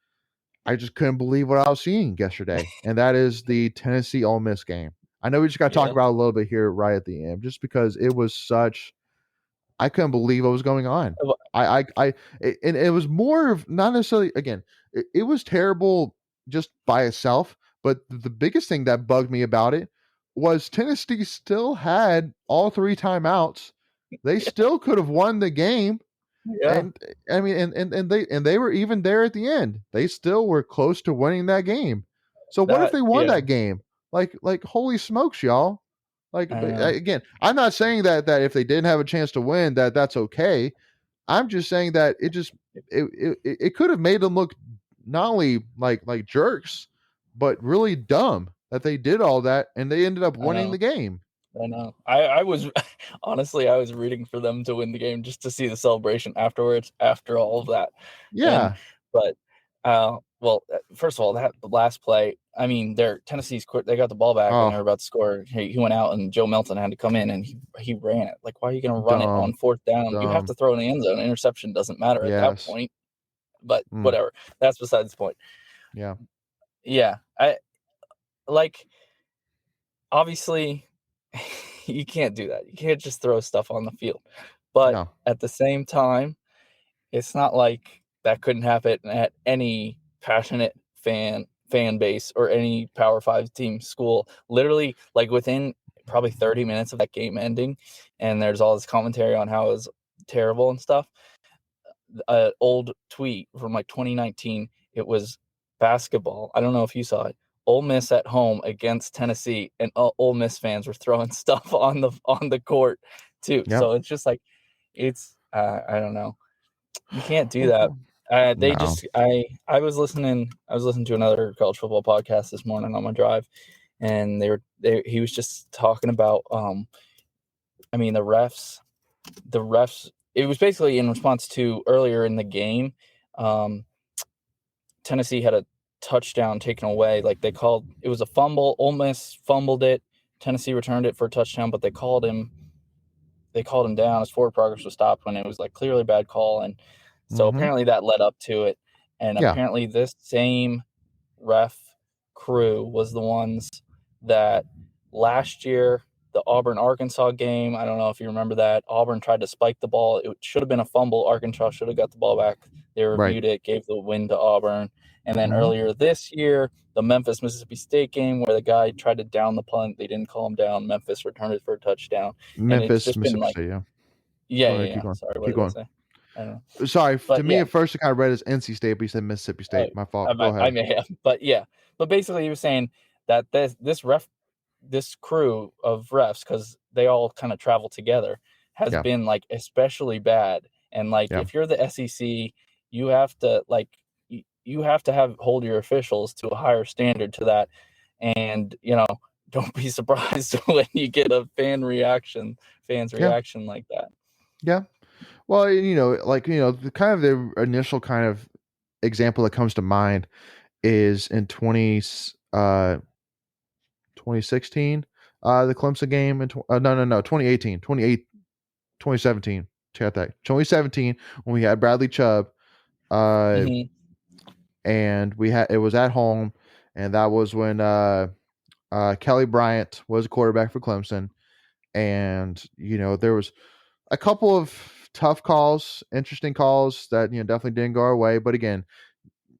I just couldn't believe what I was seeing yesterday, and that is the Tennessee Ole Miss game. I know we just got to talk yeah. about it a little bit here right at the end, just because it was such I couldn't believe what was going on. And it was more of not necessarily again, it was terrible just by itself, but the biggest thing that bugged me about it was Tennessee still had all 3 timeouts. They still could have won the game. Yeah, And I mean, and they were even there at the end. They still were close to winning that game. So what if that they won yeah, that game? Like holy smokes, y'all! Like, I but know. again, I'm not saying that if they didn't have a chance to win, that's okay. I'm just saying that it could have made them look not only like jerks, but really dumb that they did all that and they ended up I winning know. the game. I know. I was honestly, I was rooting for them to win the game just to see the celebration afterwards, after all of that. And Yeah. but well, first of all, that last play, I mean, they're Tennessee's quick. They got the ball back and they were Oh, about to score. He went out and Joe Milton had to come in and he ran it. Like, why are you going to run it on dumb, fourth down? You have dumb. to throw in the end zone. Interception doesn't matter at that Yes. point. But Mm, whatever. That's besides the point. yeah. Yeah, I like obviously you can't do that. You can't just throw stuff on the field. But No. at the same time, it's not like that couldn't happen at any passionate fan base or any Power 5 team school. Literally, like within probably 30 minutes of that game ending, and there's all this commentary on how it was terrible and stuff. An old tweet from like 2019. It was basketball. I don't know if you saw it. Ole Miss at home against Tennessee, and Ole Miss fans were throwing stuff on the court too. Yep. So it's just like it's I don't know. You can't do that. They No. just I was listening to another college football podcast this morning on my drive, and he was just talking about I mean the refs it was basically in response to earlier in the game. um, Tennessee had a touchdown taken away. Like they called it was a fumble. Ole Miss fumbled it. Tennessee returned it for a touchdown, but they called him down. His forward progress was stopped when it was like clearly a bad call, and so Mhm. apparently that led up to it. And Yeah. apparently this same ref crew was the ones that last year, the Auburn Arkansas game, I don't know if you remember that. Auburn tried to spike the ball. It should have been a fumble. Arkansas should have got the ball back. They Right. reviewed it, gave the win to Auburn. And then Mhm. earlier this year, the Memphis Mississippi State game where the guy tried to down the punt, they didn't call him down. Memphis returned it for a touchdown. And it's Memphis, just been Mississippi like, State, yeah. yeah, Go yeah, ahead, yeah. keep going. Sorry, what Keep did I going. say? I don't know. Sorry, to But me yeah, at first I kind of read as NC State, but you said Mississippi uh, State. My fault. Go I ahead. may have, but yeah. But basically, he was saying that this crew of refs, because they all kind of travel together, has Yeah. been like especially bad. And like Yeah. if you're the SEC, you have to you have to hold your officials to a higher standard to that. And don't be surprised when you get a fans Yeah. reaction like that. Yeah. Well, the kind of the initial kind of example that comes to mind is in 2016, the Clemson game in no 2018, 2017. Check that. 2017 when we had Bradley Chubb, uh, Hmm. and it was at home, and that was when Kelly Bryant was a quarterback for Clemson, and there was a couple of tough calls, interesting calls that definitely didn't go our way. But again,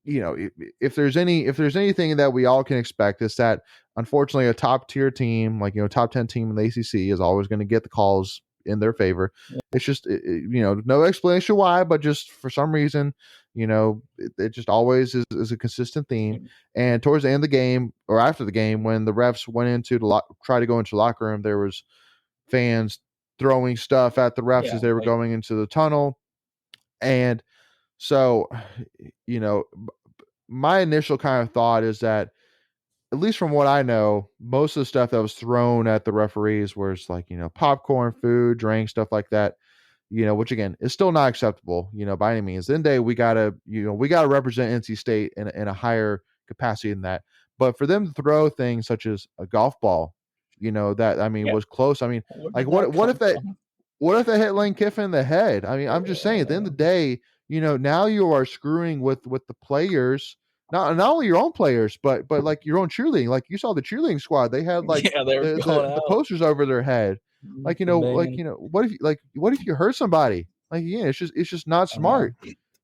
if there's anything that we all can expect, is that unfortunately a top tier team, like top 10 team in the ACC, is always going to get the calls in their favor. It's just no explanation why, but just for some reason, it just always is a consistent theme. And towards the end of the game or after the game, when the refs went into try to go into the locker room, there was fans throwing stuff at the refs Yeah, as they were like going into the tunnel. And so, you know, my initial kind of thought is that, at least from what I know, most of the stuff that was thrown at the referees was like, popcorn, food, drink, stuff like that, which again is still not acceptable, by any means. Then we gotta represent NC State in a higher capacity than that. But for them to throw things such as a golf ball, that I mean yeah, was close. I mean, where like did that come from? what if they hit Lane Kiffin in the head? I mean, I'm just saying, at the end of the day, now you are screwing with the players, not only your own players, but like your own cheerleading. Like you saw the cheerleading squad, they had like Yeah, they were the going the, the out. posters over their head. Like Banging. what if you hurt somebody? Like it's just not I know. smart.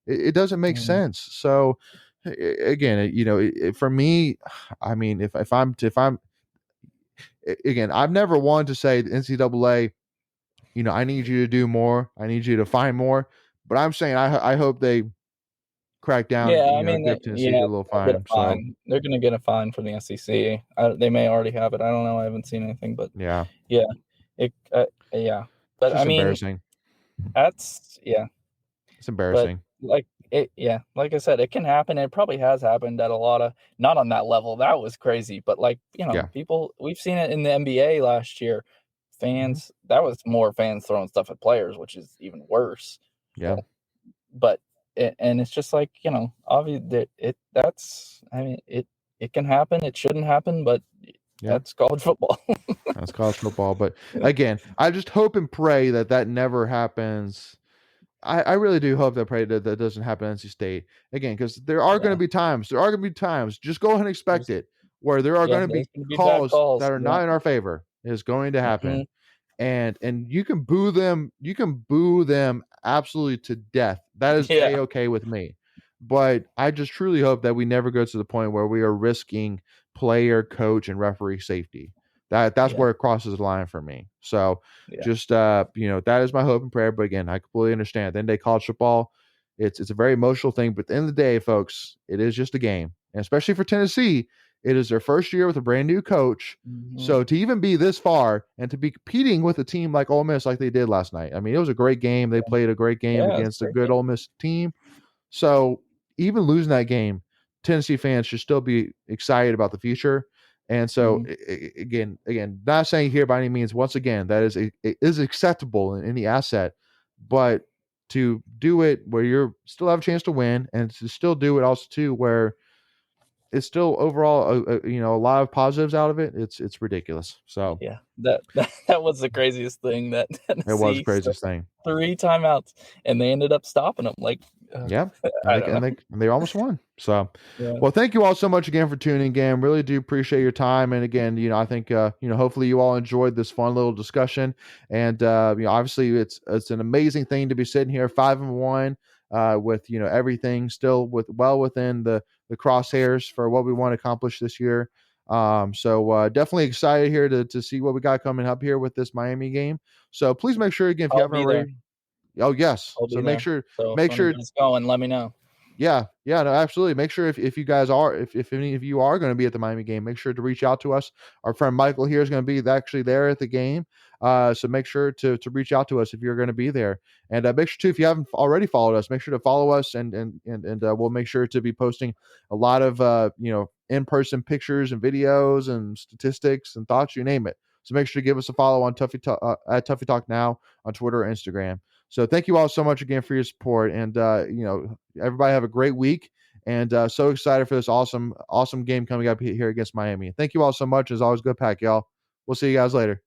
It doesn't make Mhm. sense. So again, for me, I mean, if I'm again, I've never wanted to say the NCAA, I need you to do more. I need you to find more. But I'm saying I hope they crack down, Yeah, I mean, give Tennessee a yeah, little they'll get a fine. So fine. They're gonna get a fine from the SEC. They may already have it. I don't know. I haven't seen anything, but yeah, yeah, it. Yeah, it's but I just mean, embarrassing. that's yeah. It's But embarrassing. like it, yeah, like I said, it can happen. It probably has happened at a lot of, not on that level. That was crazy, but like Yeah. people, we've seen it in the NBA last year. Hmm. Fans, that was more fans throwing stuff at players, which is even worse. Yeah. Well, but and it's just like obviously that's I mean it can happen. It shouldn't happen, but Yeah. that's college football. That's college football. But Yeah, again, I just hope and pray that never happens. I really do hope that pray that doesn't happen at NC State again, because there are going to yeah. be times. There are going to be times. Just go ahead and expect There's it, where there are yeah, going to there's be gonna be bad calls that calls. are Yeah. not in our favor. Is going to happen, Hmm. and you can boo them. You can boo them absolutely to death. That is Yeah. a-okay with me. But I just truly hope that we never go to the point where we are risking player, coach, and referee safety. That's Yeah. where it crosses the line for me. So Yeah. just that is my hope and prayer. But again, I completely understand. At the end of the day, college football, it's a very emotional thing. But at the end of the day, folks, it is just a game. And especially for Tennessee, it is their first year with a brand new coach. Hmm. So to even be this far and to be competing with a team like Ole Miss like they did last night, I mean, it was a great game. They played a great game Yeah, it's against a great good game. Ole Miss team. So even losing that game, Tennessee fans should still be excited about the future. And so Mhm. again, not saying here by any means, once again, that it is acceptable in any asset, but to do it where you're still have a chance to win, and to still do it also too where it's still overall a lot of positives out of it. It's ridiculous. So Yeah, that was the craziest thing that it was the Tennessee set craziest thing. 3 timeouts, and they ended up stopping them. Like, Yeah, and I they don't and know. they and they almost won. So, Yeah. well, thank you all so much again for tuning in. Really do appreciate your time. And again, I think hopefully you all enjoyed this fun little discussion. And obviously it's an amazing thing to be sitting here 5-1, with everything still within the crosshairs for what we want to accomplish this year. So definitely excited here to see what we got coming up here with this Miami game. So please make sure again if you I'll haven't be there. already. Oh yes. I'll So be there. So if make one of sure you guys going, let me know. yeah, yeah, no, absolutely. Make sure if you guys are if any of you are going to be at the Miami game, make sure to reach out to us. Our friend Michael here is going to be actually there at the game, so make sure to reach out to us if you're going to be there. And make sure too, if you haven't already followed us, make sure to follow us, and we'll make sure to be posting a lot of in person pictures and videos and statistics and thoughts, you name it. So make sure to give us a follow on at Tuffy Talk Now on Twitter or Instagram. So thank you all so much again for your support, and everybody have a great week, and so excited for this awesome game coming up here against Miami. Thank you all so much. As always, good pack, y'all. We'll see you guys later.